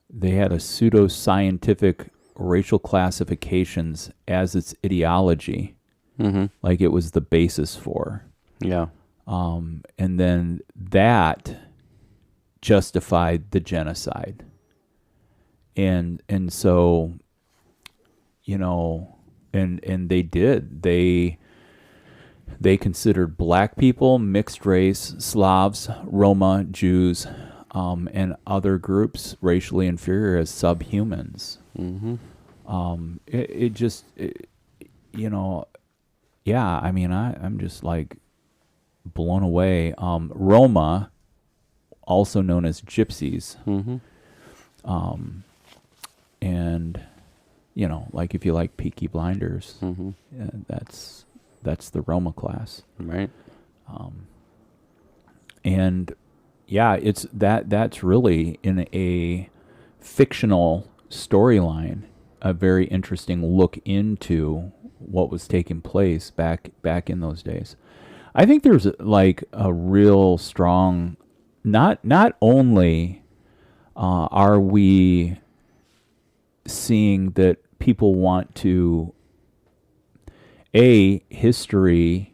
they had a pseudo-scientific racial classifications as its ideology, like it was the basis for. Yeah. And then that justified the genocide. And so, and they did. They considered black people, mixed race, Slavs, Roma, Jews, and other groups racially inferior as subhumans. I mean, I'm just like blown away. Roma, also known as gypsies, and like if you like Peaky Blinders, that's the Roma class, right? And yeah, it's that's really in a fictional storyline, a very interesting look into what was taking place back in those days. I think there's like a real strong, not only are we seeing that people want to, history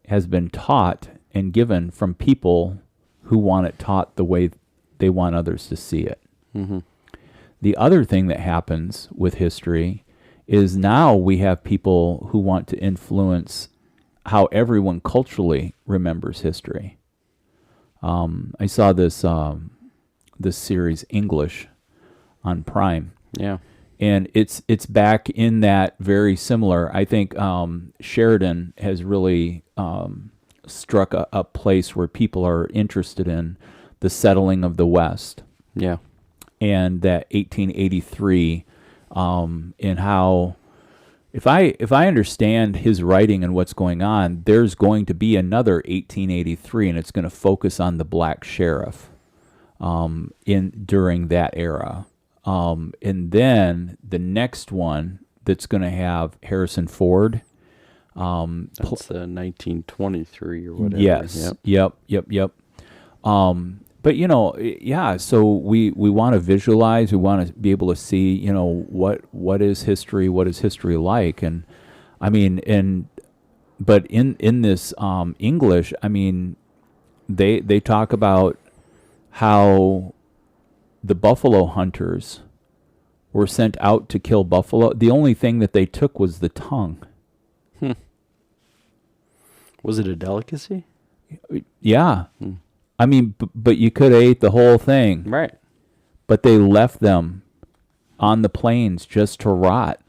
has been taught and given from people who want it taught the way they want others to see it. Mm-hmm. The other thing that happens with history is now we have people who want to influence how everyone culturally remembers history. I saw this series English on Prime. Yeah. And it's back in that very similar. I think Sheridan has really struck a place where people are interested in the settling of the West. Yeah. And that 1883, and how, if I understand his writing and what's going on, there's going to be another 1883, and it's going to focus on the black sheriff during that era. And then the next one that's going to have Harrison Ford. That's 1923 or whatever. Yes. Yep. But yeah. So we want to visualize. We want to be able to see. What is history? What is history like? And I mean, but in this English, I mean, they talk about how the buffalo hunters were sent out to kill buffalo. The only thing that they took was the tongue. Was it a delicacy? Yeah. I mean, but you could have ate the whole thing. Right. But they left them on the plains just to rot.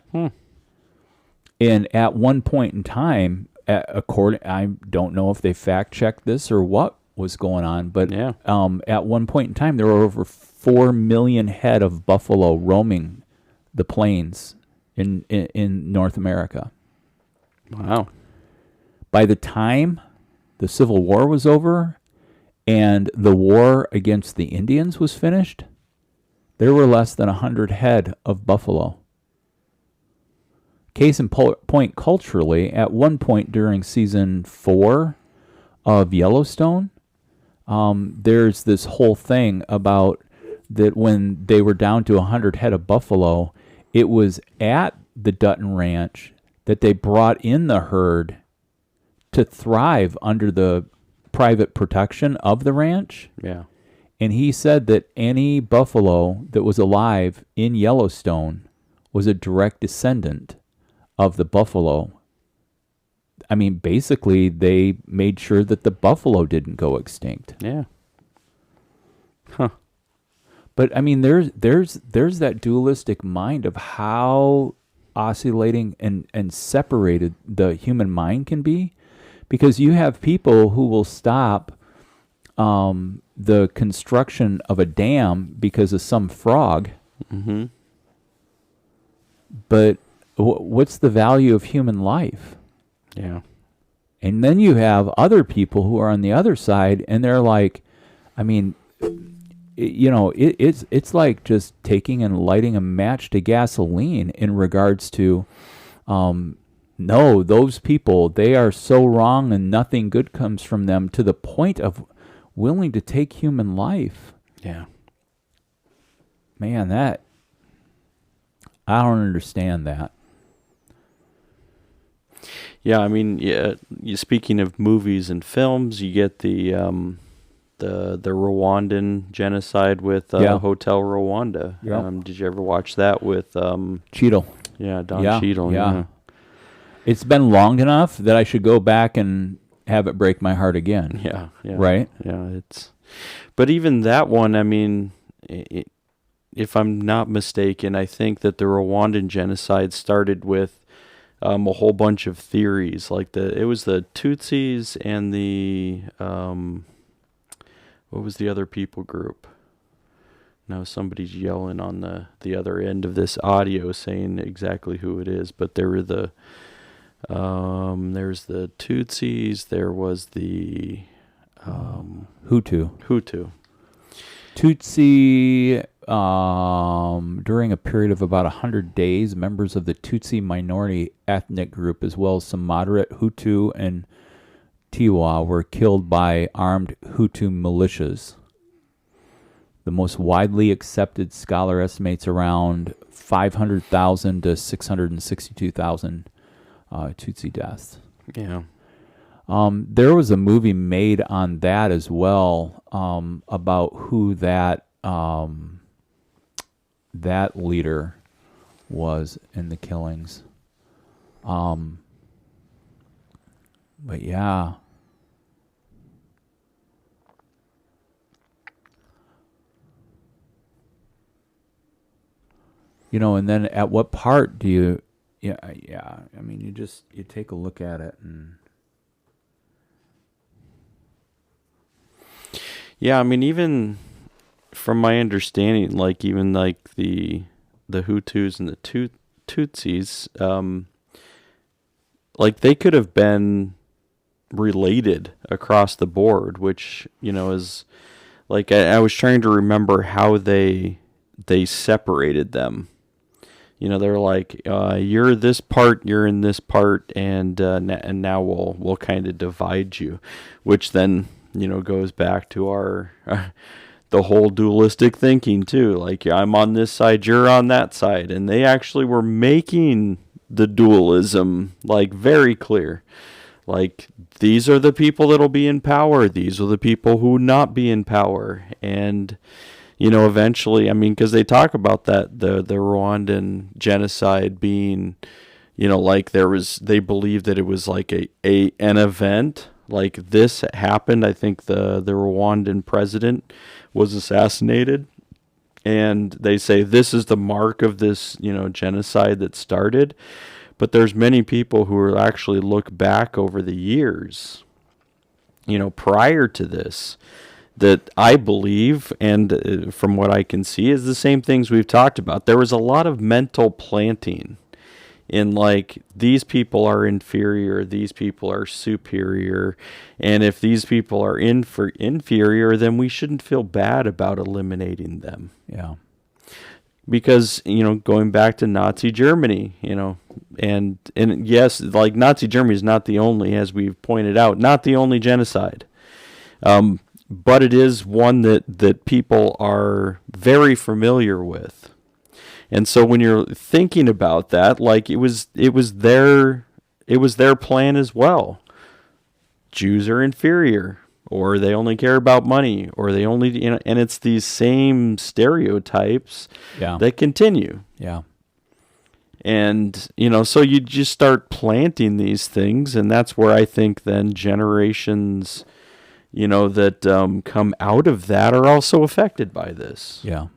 And at one point in time, I don't know if they fact checked this or what was going on, but yeah. At one point in time, there were over 4 million head of buffalo roaming the plains in North America. Wow. By the time the Civil War was over and the war against the Indians was finished, there were less than 100 head of buffalo. Case in point, culturally, at one point during season 4 of Yellowstone, there's this whole thing about that when they were down to 100 head of buffalo, it was at the Dutton Ranch that they brought in the herd to thrive under the private protection of the ranch. Yeah. And he said that any buffalo that was alive in Yellowstone was a direct descendant of the buffalo. I mean, basically, they made sure that the buffalo didn't go extinct. Yeah. Huh. But I mean, there's that dualistic mind of how oscillating and separated the human mind can be, because you have people who will stop the construction of a dam because of some frog. Mm-hmm. But what's the value of human life? Yeah. And then you have other people who are on the other side, and they're like, I mean, it's like just taking and lighting a match to gasoline in regards to, no, those people, they are so wrong and nothing good comes from them, to the point of willing to take human life. Yeah. Man, I don't understand that. Yeah, I mean, speaking of movies and films, you get the Rwandan genocide with Hotel Rwanda. Yep. Did you ever watch that with Cheadle? Yeah, Don Cheadle. Yeah. It's been long enough that I should go back and have it break my heart again. Yeah. Right? Yeah, but even that one, I mean, if I'm not mistaken, I think that the Rwandan genocide started with a whole bunch of theories, like it was the Tutsis and the what was the other people group? Now somebody's yelling on the other end of this audio saying exactly who it is, but there were there's the Tutsis, there was the Hutu. Tutsi, during a period of about 100 days, members of the Tutsi minority ethnic group, as well as some moderate Hutu and Tiwa, were killed by armed Hutu militias. The most widely accepted scholar estimates around 500,000 to 662,000 Tutsi deaths. Yeah. There was a movie made on that as well, about who that leader was in the killings. But yeah. And then at what part do you, yeah. I mean, you take a look at it and. Yeah, I mean, even from my understanding, even the Hutus and the Tutsis, they could have been related across the board, which, is I was trying to remember how they separated them. They're like, you're this part, you're in this part, and now we'll kind of divide you, which then goes back to our the whole dualistic thinking too. Like, I'm on this side, you're on that side, and they actually were making the dualism very clear. Like, these are the people that'll be in power, these are the people who will not be in power, and eventually, I mean, because they talk about that the Rwandan genocide being, they believe that it was like an event. Like, this happened. I think the Rwandan president was assassinated, and they say this is the mark of this, genocide that started. But there's many people who will actually look back over the years, prior to this, that I believe, and from what I can see, is the same things we've talked about. There was a lot of mental planting in these people are inferior, these people are superior, and if these people are inferior, then we shouldn't feel bad about eliminating them. Yeah. Because, going back to Nazi Germany, and yes, Nazi Germany is not the only, as we've pointed out, not the only genocide. But it is one that people are very familiar with. And so when you're thinking about that, it was their plan as well. Jews are inferior, or they only care about money, or they only, and it's these same stereotypes that continue. Yeah. And, so you just start planting these things, and that's where I think then generations, that come out of that are also affected by this. Yeah.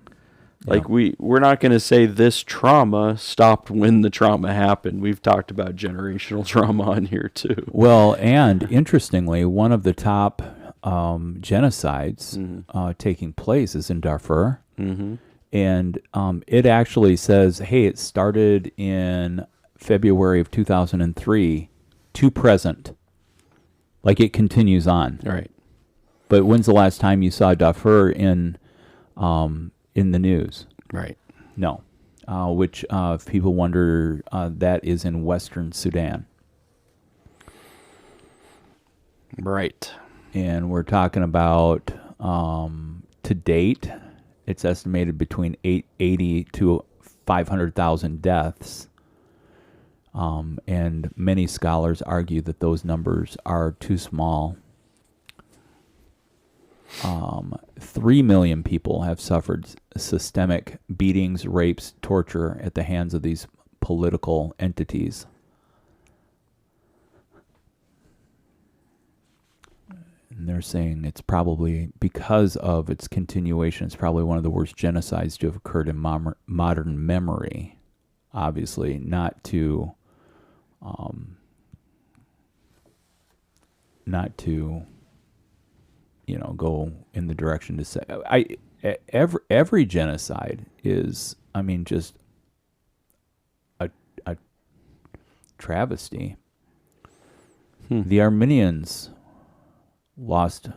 We're not going to say this trauma stopped when the trauma happened. We've talked about generational trauma on here too. Well, and interestingly, one of the top genocides taking place is in Darfur. Mm-hmm. And it actually says, hey, it started in February of 2003 to present. It continues on. Right. But when's the last time you saw Darfur in the news? Right. No. Which, if people wonder, that is in Western Sudan. Right. And we're talking about, to date, it's estimated between 80 to 500,000 deaths. And many scholars argue that those numbers are too small. 3 million people have suffered systemic beatings, rapes, torture at the hands of these political entities. And they're saying it's probably, because of its continuation, it's probably one of the worst genocides to have occurred in modern memory. Obviously, not to go in the direction to say every genocide is, just a travesty. The Armenians lost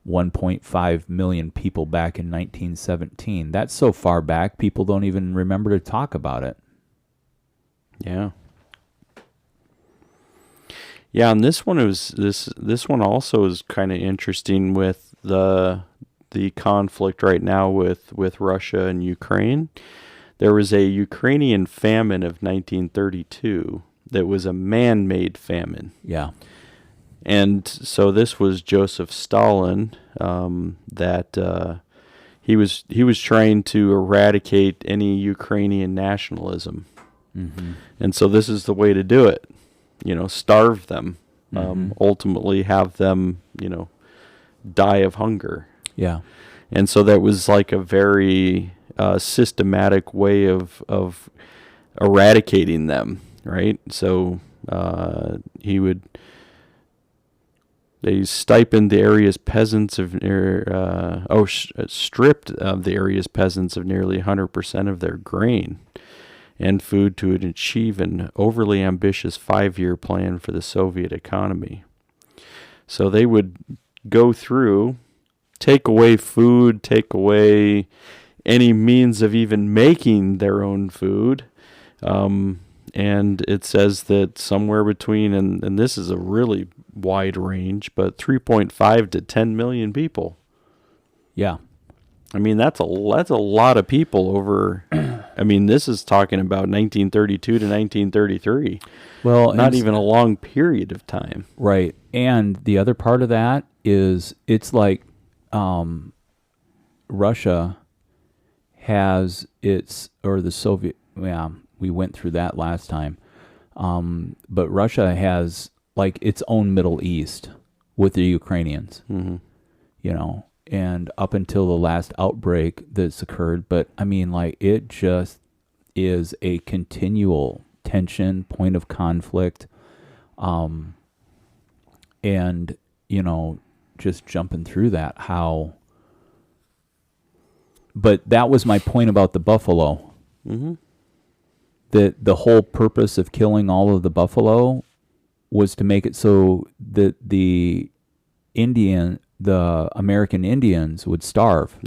1.5 million people back in 1917. That's so far back, people don't even remember to talk about it. Yeah. Yeah, and this one this one also is kind of interesting with the conflict right now with Russia and Ukraine. There was a Ukrainian famine of 1932 that was a man-made famine. Yeah. And so this was Joseph Stalin, that he was trying to eradicate any Ukrainian nationalism. Mm-hmm. And so this is the way to do it. Starve them, ultimately have them, die of hunger. Yeah. And so that was like a very systematic way of eradicating them, right? So they stipend the area's peasants of stripped the area's peasants of nearly 100% of their grain and food to achieve an overly ambitious 5-year plan for the Soviet economy. So they would go through, take away food, take away any means of even making their own food. And it says that somewhere between, and this is a really wide range, but 3.5 to 10 million people. Yeah. I mean, that's a lot of people over. I mean, this is talking about 1932 to 1933. Well, not even a long period of time. Right. And the other part of that is it's like Russia has the Soviet, we went through that last time. But Russia has like its own Middle East with the Ukrainians, and up until the last outbreak that's occurred. But I mean, like, it just is a continual tension, point of conflict. And, just jumping through that, but that was my point about the buffalo. Mm-hmm. That the whole purpose of killing all of the buffalo was to make it so that the American Indians would starve.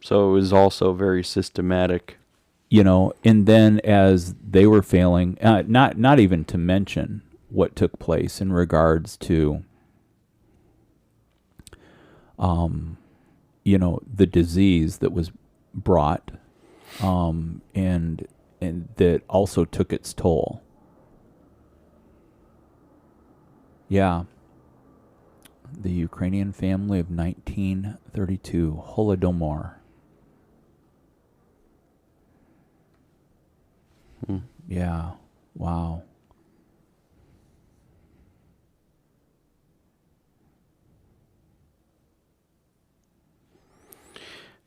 So it was also very systematic. And then as they were failing, not even to mention what took place in regards to, the disease that was brought, and that also took its toll. Yeah. The Ukrainian family of 1932, Holodomor. Yeah. Wow.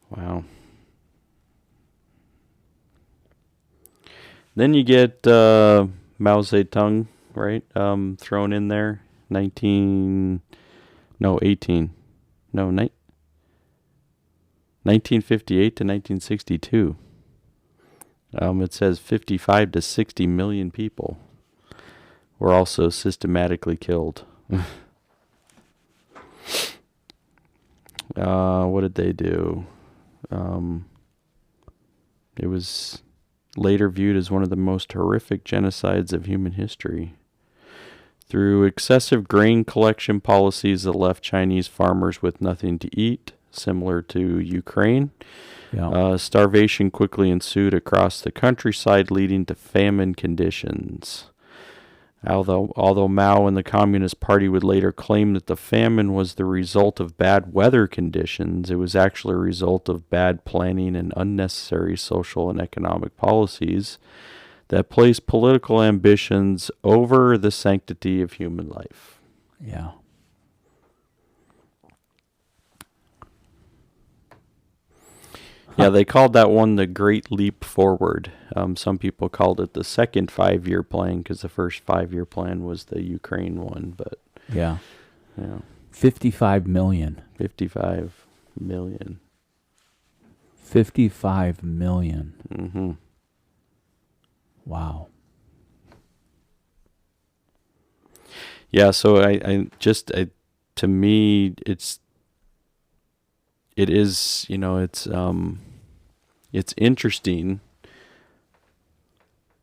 Wow. Then you get Mao Zedong, right? Thrown in there. 1958 to 1962. It says 55 to 60 million people were also systematically killed. What did they do? It was later viewed as one of the most horrific genocides of human history. Through excessive grain collection policies that left Chinese farmers with nothing to eat, similar to Ukraine, starvation quickly ensued across the countryside, leading to famine conditions. Although Mao and the Communist Party would later claim that the famine was the result of bad weather conditions, it was actually a result of bad planning and unnecessary social and economic policies that placed political ambitions over the sanctity of human life. Yeah. Yeah, they called that one the Great Leap Forward. Some people called it the second 5-year plan because the first 5-year plan was the Ukraine one. But yeah. 55 million. 55 million. 55 million. Mm-hmm. Wow. Yeah, so I to me, it's it is, it's interesting,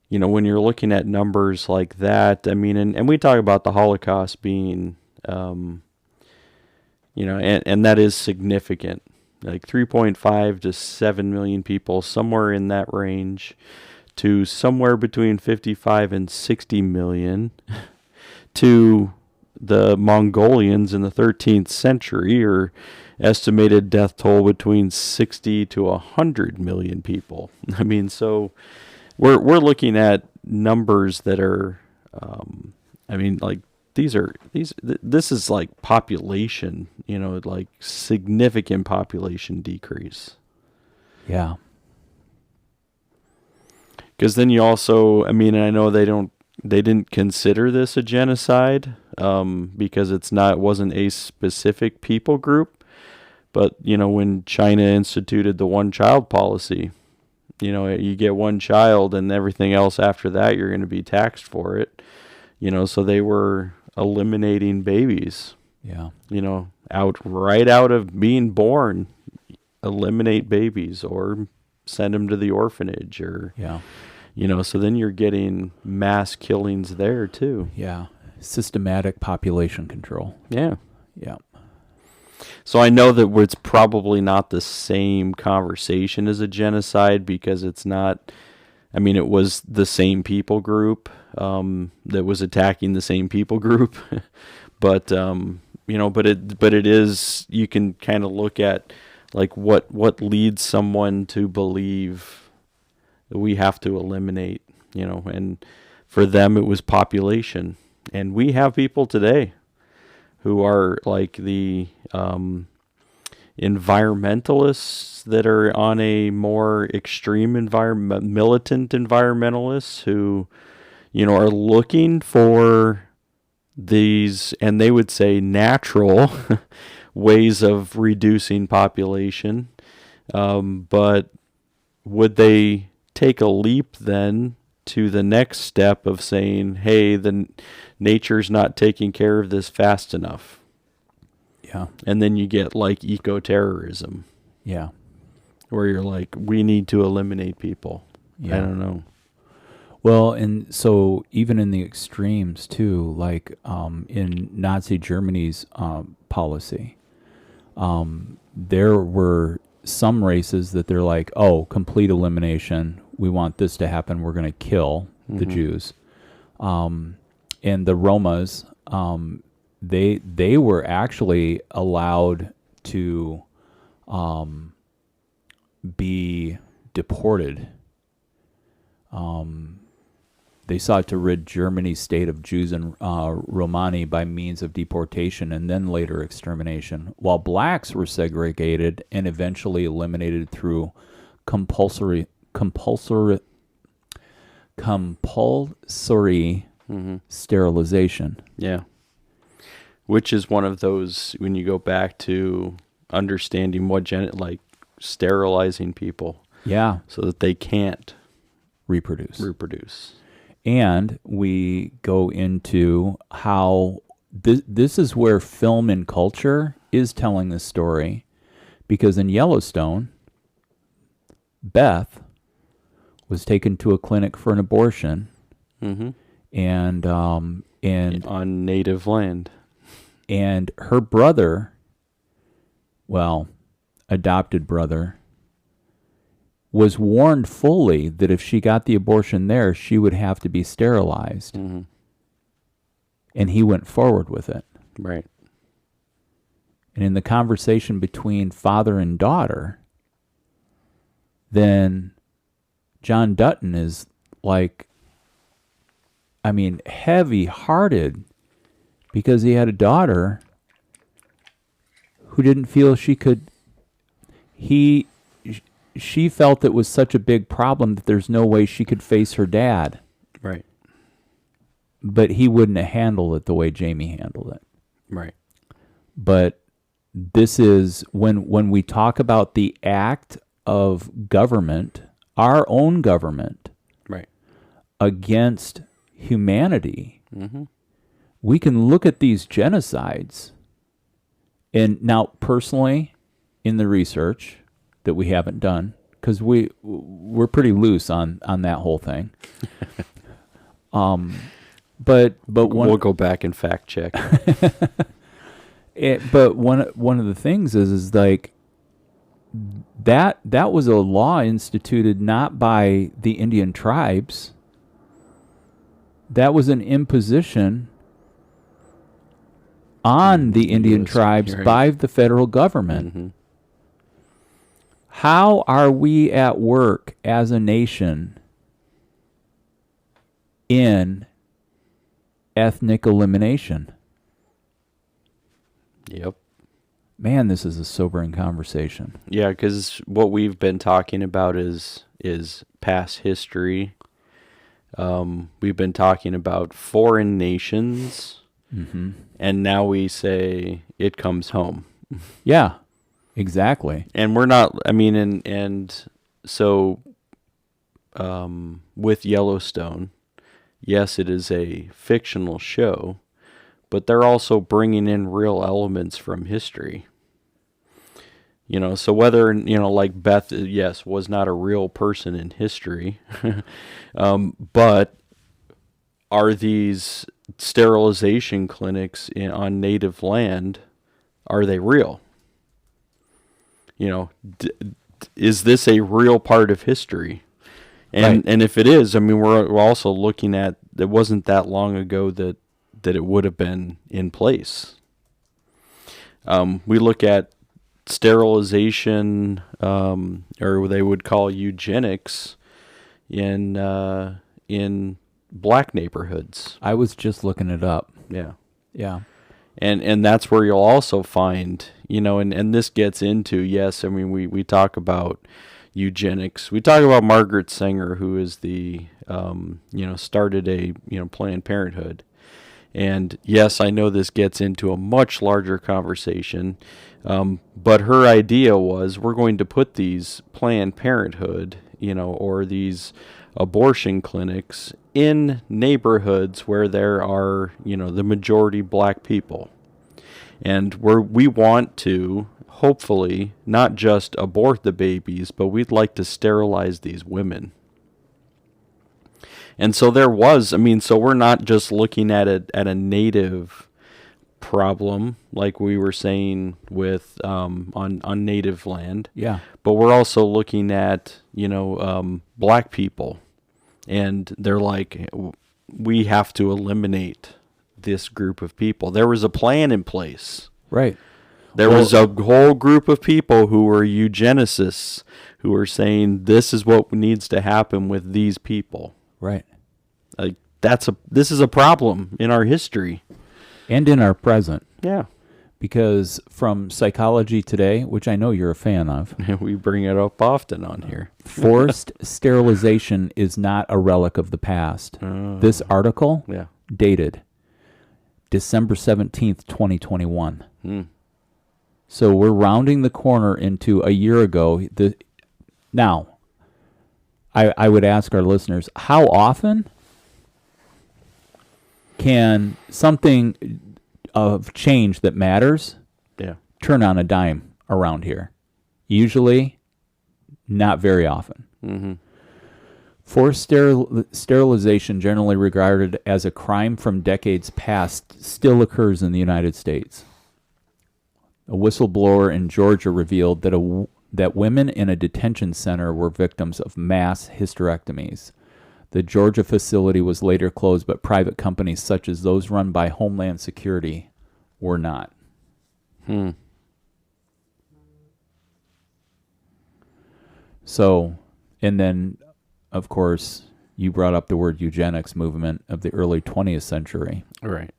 when you're looking at numbers like that. I mean, and we talk about the Holocaust being, and that is significant, like 3.5 to 7 million people, somewhere in that range, to somewhere between 55 and 60 million, to the Mongolians in the 13th century, or estimated death toll between 60 to 100 million people. I mean, so we're looking at numbers that are, like this is like population, like significant population decrease. Yeah. Because then you also, and I know they didn't consider this a genocide, because it wasn't a specific people group. But, when China instituted the one-child policy, you get one child and everything else after that, you're going to be taxed for it. So they were eliminating babies. Yeah. Out of being born, eliminate babies or send them to the orphanage, or, so then you're getting mass killings there too. Yeah. Systematic population control. Yeah. Yeah. So I know that it's probably not the same conversation as a genocide, because it's not, it was the same people group that was attacking the same people group. But, but it is, you can kind of look at like what leads someone to believe that we have to eliminate, and for them it was population. And we have people today who are like the environmentalists that are on a more extreme militant environmentalists who, are looking for these, and they would say natural ways of reducing population. But would they take a leap then to the next step of saying, hey, nature's not taking care of this fast enough? Yeah. And then you get like eco-terrorism. Yeah. Where you're like, we need to eliminate people. Yeah. I don't know. Well, and so even in the extremes too, like in Nazi Germany's policy, there were some races that they're like, oh, complete elimination. We want this to happen. We're going to kill the Jews. And the Romas, they were actually allowed to be deported. They sought to rid Germany's state of Jews and Romani by means of deportation and then later extermination, while blacks were segregated and eventually eliminated through compulsory sterilization. Yeah. Which is one of those, when you go back to understanding what like sterilizing people. Yeah. So that they can't reproduce. And we go into how this is where film and culture is telling the story, because in Yellowstone, Beth was taken to a clinic for an abortion, and on native land, and her brother, adopted brother, was warned fully that if she got the abortion there, she would have to be sterilized. And he went forward with it. Right. And in the conversation between father and daughter, then John Dutton is like, heavy-hearted, because he had a daughter who didn't feel she could... She felt it was such a big problem that there's no way she could face her dad. Right. But he wouldn't have handled it the way Jamie handled it. Right. But this is when we talk about the act of government, our own government, right, against humanity, we can look at these genocides. And now, personally, in the research that we haven't done, because we're pretty loose on that whole thing. But we'll go back and fact check. But one of the things is like that was a law instituted not by the Indian tribes. That was an imposition on the Indian tribes by the federal government. Mm-hmm. How are we at work as a nation in ethnic elimination? Yep. Man, this is a sobering conversation. Yeah, because what we've been talking about is past history. We've been talking about foreign nations, mm-hmm. and now we say it comes home. Yeah, exactly. And we're not, I mean, and so with Yellowstone, yes, it is a fictional show, but they're also bringing in real elements from history. You know, so whether, you know, like Beth, yes, was not a real person in history, but are these sterilization clinics on native land, are they real? You know, is this a real part of history? And right. And if it is, I mean, we're also looking at, it wasn't that long ago that it would have been in place. We look at sterilization, or they would call eugenics, in black neighborhoods. I was just looking it up. Yeah. Yeah. And that's where you'll also find, you know, and this gets into, yes, I mean, we talk about eugenics. We talk about Margaret Sanger, who is the, started a, Planned Parenthood. And yes, I know this gets into a much larger conversation, but her idea was, we're going to put these Planned Parenthood, or these abortion clinics in neighborhoods where there are, the majority black people. And we want to, hopefully, not just abort the babies, but we'd like to sterilize these women. And so there was, so we're not just looking at a native problem, like we were saying with on native land. Yeah. But we're also looking at, black people. And they're like, we have to eliminate this group of people. There was a plan in place. Right. There was a whole group of people who were eugenicists, who were saying, this is what needs to happen with these people. Right. Like this is a problem in our history. And in our present. Yeah. Because from Psychology Today, which I know you're a fan of. We bring it up often on here. Forced sterilization is not a relic of the past. This article, dated December 17th, 2021. So we're rounding the corner into a year ago. Now, I would ask our listeners, how often can something of change that matters turn on a dime around here? Usually, not very often. Mm-hmm. Forced sterilization, generally regarded as a crime from decades past, still occurs in the United States. A whistleblower in Georgia revealed that women in a detention center were victims of mass hysterectomies. The Georgia facility was later closed, but private companies such as those run by Homeland Security were not. So, and then, of course, you brought up the word eugenics movement of the early 20th century. Right.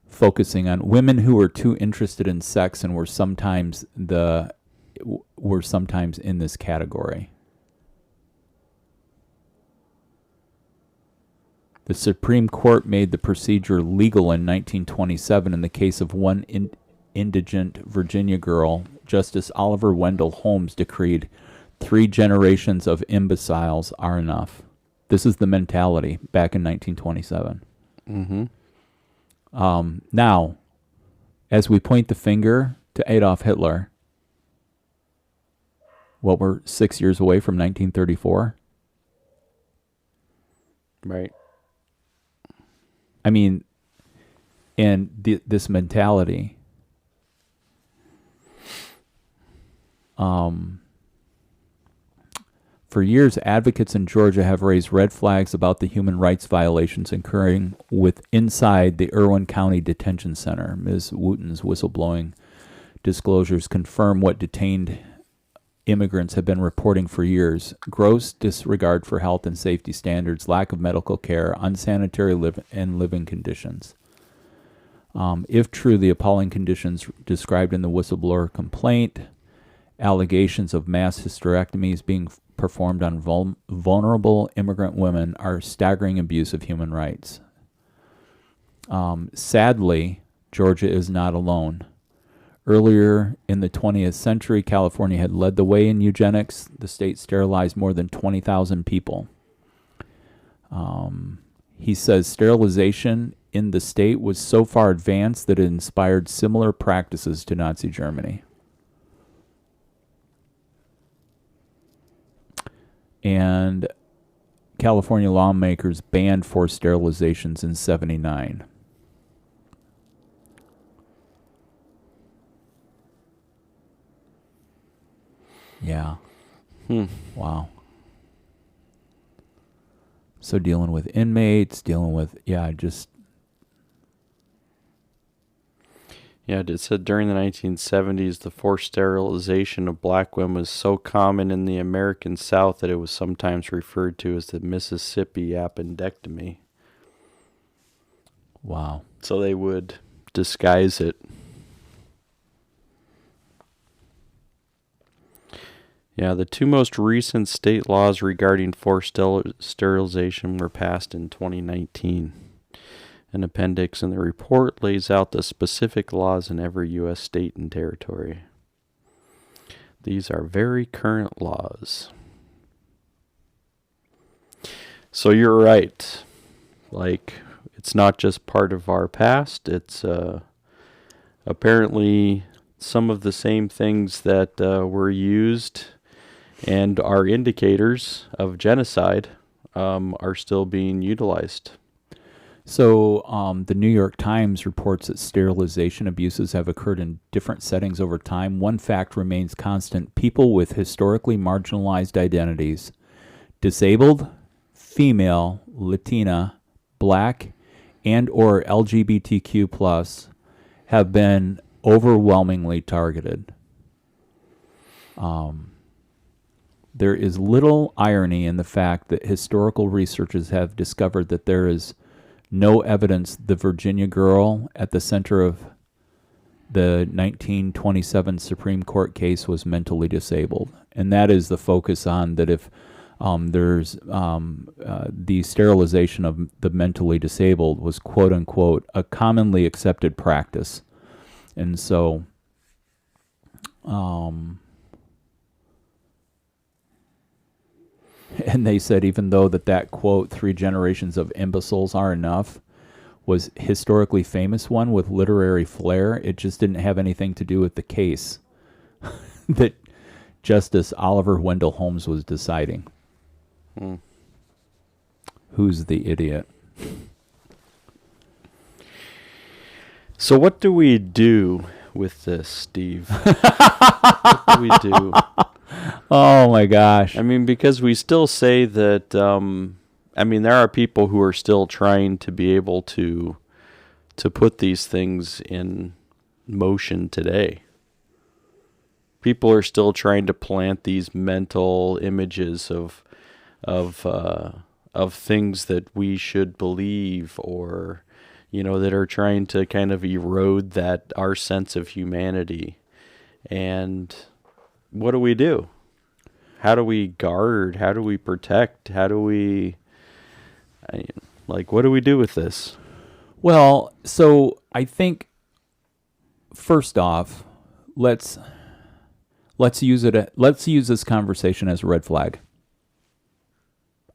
Focusing on women who were too interested in sex and were sometimes in this category. The Supreme Court made the procedure legal in 1927 in the case of one indigent Virginia girl. Justice Oliver Wendell Holmes decreed 3 generations of imbeciles are enough. This is the mentality back in 1927. Mm-hmm. Now, as we point the finger to Adolf Hitler, we're 6 years away from 1934. Right. I mean, and this mentality, for years, advocates in Georgia have raised red flags about the human rights violations occurring inside the Irwin County Detention Center. Ms. Wooten's whistleblowing disclosures confirm what detained immigrants have been reporting for years: gross disregard for health and safety standards, lack of medical care, unsanitary living conditions. If true, the appalling conditions described in the whistleblower complaint, allegations of mass hysterectomies being performed on vulnerable immigrant women, are staggering abuse of human rights. Sadly, Georgia is not alone. Earlier in the 20th century, California had led the way in eugenics. The state sterilized more than 20,000 people. He says sterilization in the state was so far advanced that it inspired similar practices to Nazi Germany. And California lawmakers banned forced sterilizations in 1979. Yeah. Wow. So dealing with inmates, Yeah, it said during the 1970s, the forced sterilization of black women was so common in the American South that it was sometimes referred to as the Mississippi appendectomy. Wow. So they would disguise it. Yeah, the two most recent state laws regarding forced sterilization were passed in 2019. An appendix in the report lays out the specific laws in every U.S. state and territory. These are very current laws. So you're right. Like, it's not just part of our past. It's apparently some of the same things that were used and are indicators of genocide are still being utilized. So the New York Times reports that sterilization abuses have occurred in different settings over time. One fact remains constant: people with historically marginalized identities, disabled, female, Latina, Black, and or LGBTQ+, have been overwhelmingly targeted. There is little irony in the fact that historical researchers have discovered that there is no evidence the Virginia girl at the center of the 1927 Supreme Court case was mentally disabled. And that is the focus on that if there's the sterilization of the mentally disabled was, quote unquote, a commonly accepted practice. And so and they said even though that quote, 3 generations of imbeciles are enough, was historically famous one with literary flair, it just didn't have anything to do with the case that Justice Oliver Wendell Holmes was deciding. Who's the idiot? So what do we do with this, Steve? What do we do? Oh my gosh. I mean, because we still say that, there are people who are still trying to be able to put these things in motion today. People are still trying to plant these mental images of things that we should believe, or, that are trying to kind of erode our sense of humanity. And what do we do? How do we guard? How do we protect? What do we do with this? Well, so I think first off, let's use this conversation as a red flag.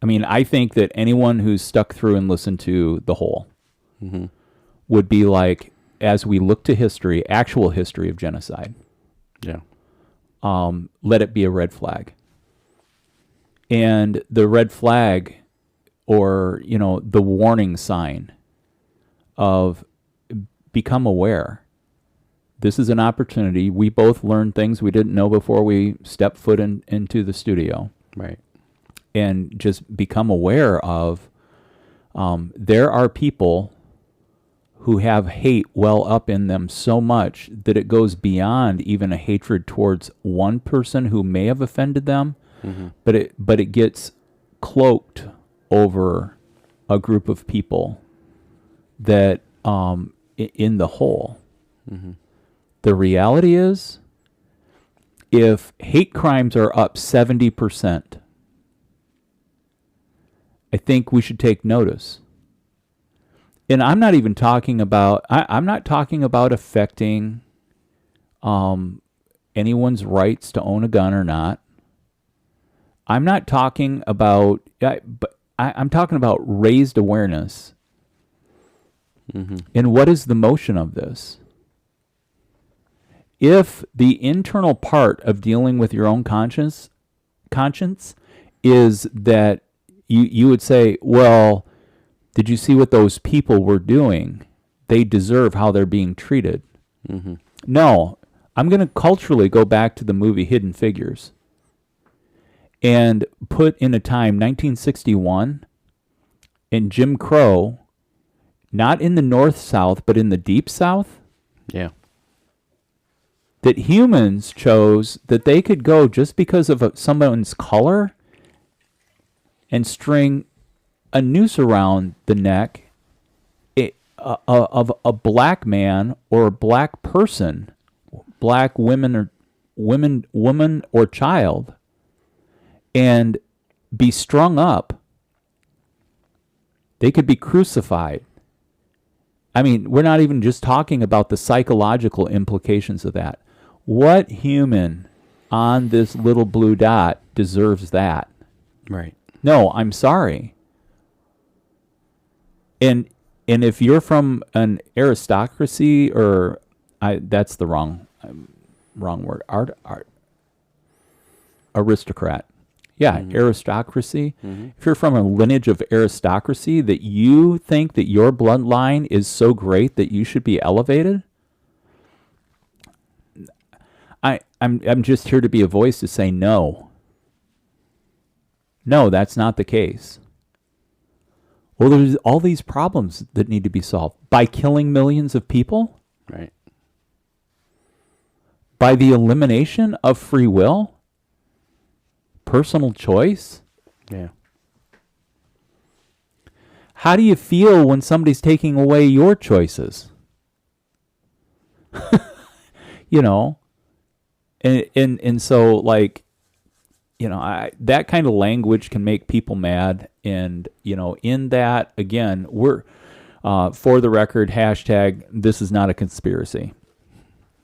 I mean, I think that anyone who's stuck through and listened to The Whole would be like, as we look to history, actual history of genocide, Yeah. let it be a red flag. And the red flag, or, the warning sign of become aware. This is an opportunity. We both learned things we didn't know before we stepped foot into the studio. Right. And just become aware of there are people who have hate well up in them so much that it goes beyond even a hatred towards one person who may have offended them, but it gets cloaked over a group of people that in the whole. The reality is, if hate crimes are up 70%, I think we should take notice. And I'm not even talking about, I'm not talking about affecting anyone's rights to own a gun or not. I'm not talking about, I'm talking about raised awareness. And what is the motion of this? If the internal part of dealing with your own conscience is that you would say, well, did you see what those people were doing? They deserve how they're being treated. No, I'm going to culturally go back to the movie Hidden Figures and put in a time, 1961, and Jim Crow, not in the North-South, but in the Deep South. Yeah. That humans chose that they could go just because of someone's color and string a noose around the neck of a black man or a black person, black woman or child, and be strung up. They could be crucified. I mean, we're not even just talking about the psychological implications of that. What human on this little blue dot deserves that? Right. No, I'm sorry. And if you're from an aristocracy, or that's the wrong word. Aristocrat. Yeah, aristocracy. If you're from a lineage of aristocracy that you think that your bloodline is so great that you should be elevated, I'm just here to be a voice to say no. No, that's not the case. Well, there's all these problems that need to be solved by killing millions of people, Right. by the elimination of free will, personal choice. Yeah. How do you feel when somebody's taking away your choices? And so, like, that kind of language can make people mad. And, in that, again, we're, for the record, hashtag, this is not a conspiracy.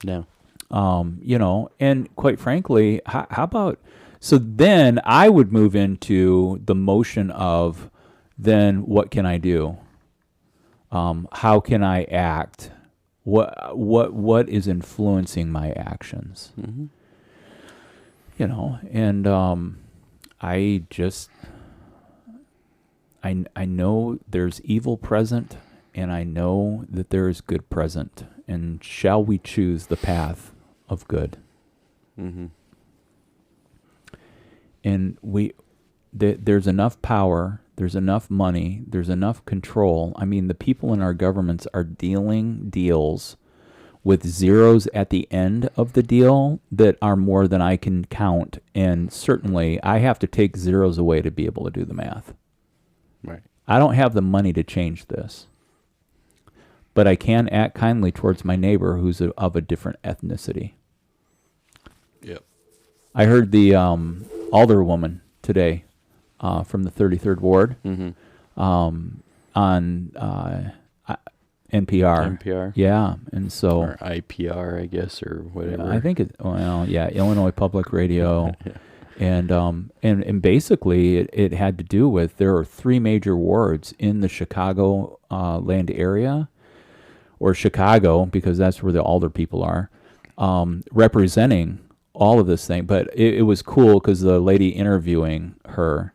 No. And quite frankly, how about, so then I would move into the motion of, then what can I do? How can I act? What is influencing my actions? And I know there's evil present, and I know that there is good present. And shall we choose the path of good? And there's enough power, there's enough money, there's enough control. I mean, the people in our governments are dealing deals with zeros at the end of the deal that are more than I can count. And certainly I have to take zeros away to be able to do the math. Right. I don't have the money to change this, but I can act kindly towards my neighbor who's of a different ethnicity. Yep. I heard the alderwoman today from the 33rd Ward on NPR. NPR. Yeah, and so Or IPR, I guess, or whatever. I think Illinois Public Radio. Yeah. And basically it had to do with, there are three major wards in the Chicago land area or Chicago, because that's where the alder people are, representing all of this thing. But it was cool because the lady interviewing her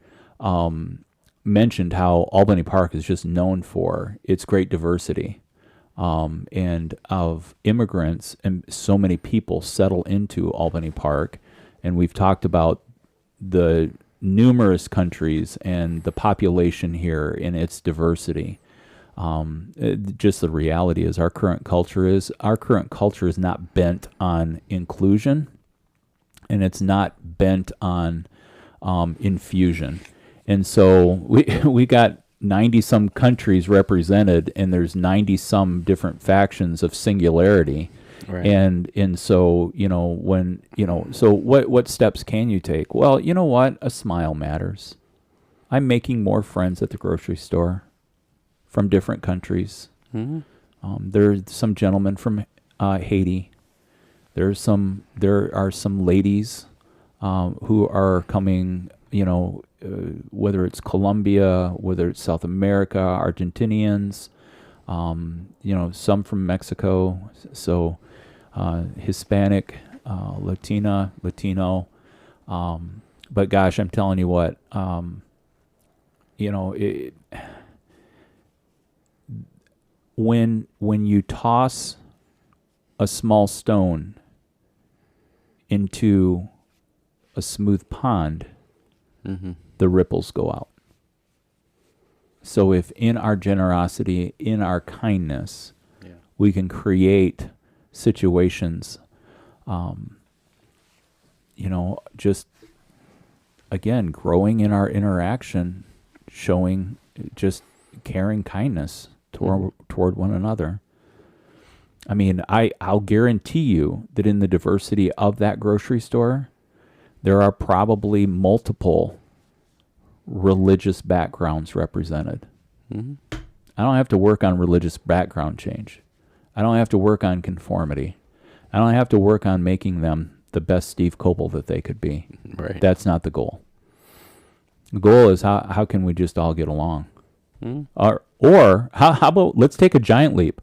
mentioned how Albany Park is just known for its great diversity, and of immigrants, and so many people settle into Albany Park. And we've talked about the numerous countries and the population here in its diversity. Just the reality is our current culture is not bent on inclusion, and it's not bent on infusion. And so we got 90 some countries represented, and there's 90 some different factions of singularity. Right. And so, so what steps can you take? Well, you know what? A smile matters. I'm making more friends at the grocery store from different countries. Mm-hmm. There's some gentlemen from Haiti. There are some ladies who are coming, whether it's Colombia, whether it's South America, Argentinians, some from Mexico. So Hispanic, Latino. But gosh, I'm telling you what, when you toss a small stone into a smooth pond, mm-hmm. the ripples go out. So if in our generosity, in our kindness, we can create situations, just, again, growing in our interaction, showing just caring kindness toward one another. I mean, I'll guarantee you that in the diversity of that grocery store, there are probably multiple religious backgrounds represented. Mm-hmm. I don't have to work on religious background change. I don't have to work on conformity. I don't have to work on making them the best Steve Coppel that they could be. Right. That's not the goal. The goal is how can we just all get along? Mm-hmm. Or how about, let's take a giant leap.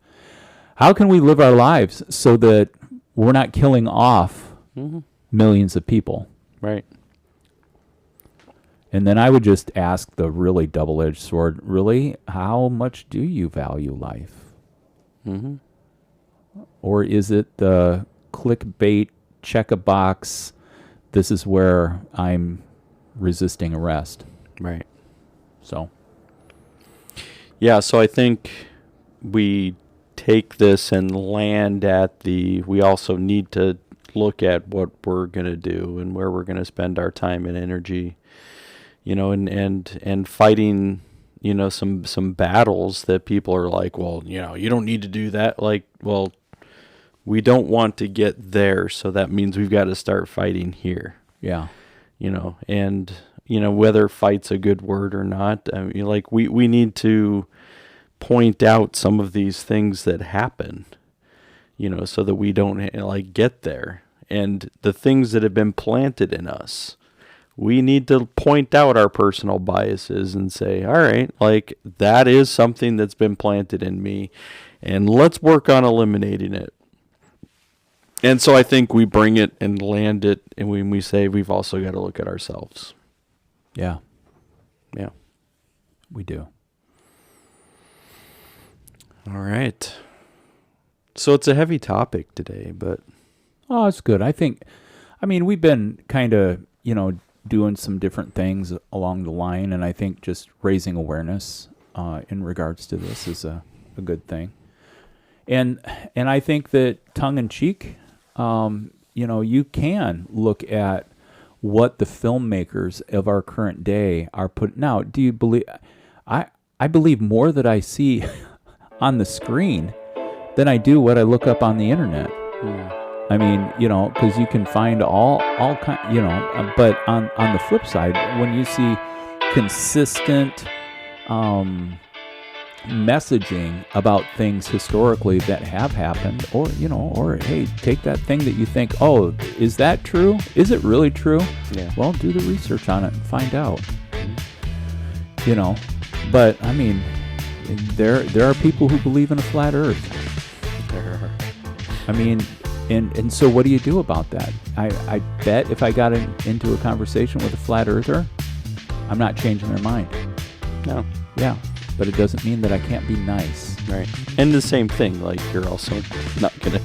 How can we live our lives so that we're not killing off mm-hmm. millions of people? Right. And then I would just ask the really double-edged sword, really, how much do you value life? Mm-hmm. Or is it the clickbait, check a box, this is where I'm resisting arrest? Right. So. Yeah, so I think we take this and land at we also need to look at what we're going to do and where we're going to spend our time and energy, and fighting, some battles that people are like, well, you don't need to do that. Like, well, we don't want to get there. So that means we've got to start fighting here. Yeah. And, whether fight's a good word or not, I mean, we need to point out some of these things that happen, so that we don't get there. And the things that have been planted in us, we need to point out our personal biases and say, all right, that is something that's been planted in me, and let's work on eliminating it. And so I think we bring it and land it, and when we say we've also got to look at ourselves. Yeah. Yeah. We do. All right. So it's a heavy topic today, but... Oh, it's good. We've been kind of, doing some different things along the line, and I think just raising awareness in regards to this is a good thing. And I think that tongue-in-cheek, you can look at what the filmmakers of our current day are putting. Now, do you believe... I believe more that I see on the screen than I do what I look up on the internet. I mean, because you can find all kind, but on the flip side, when you see consistent messaging about things historically that have happened, or hey, take that thing that you think, oh, is that true? Is it really true? Yeah. Well, do the research on it and find out. But I mean, there are people who believe in a flat Earth. I mean, and so what do you do about that? I bet if I got into a conversation with a flat earther, I'm not changing their mind. No. Yeah, but it doesn't mean that I can't be nice. Right. And the same thing, like you're also not going to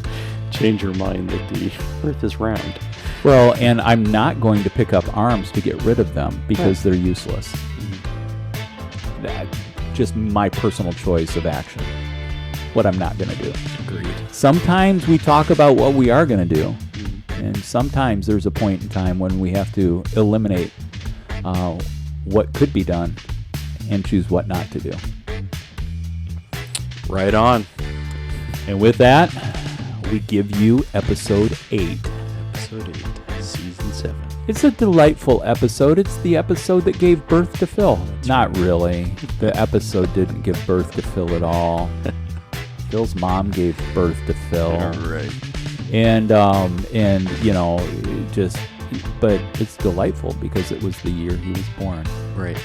change your mind that the earth is round. Well, and I'm not going to pick up arms to get rid of them because they're useless. That's just my personal choice of action. What I'm not going to do. Agreed. Sometimes we talk about what we are going to do. And sometimes there's a point in time when we have to eliminate what could be done and choose what not to do. Right on. And with that, we give you episode 8. Episode 8, season 7. It's a delightful episode. It's the episode that gave birth to Phil. Not really. The episode didn't give birth to Phil at all. Phil's mom gave birth to Phil. All right. And you know, but it's delightful because it was the year he was born. Right.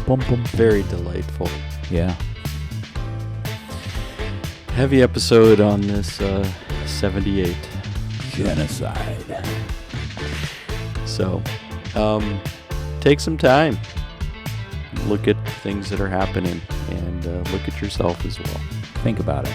Boom, boom. Very delightful. Yeah. Heavy episode on this 78. Genocide. So, take some time. Look at things that are happening and look at yourself as well. Think about it.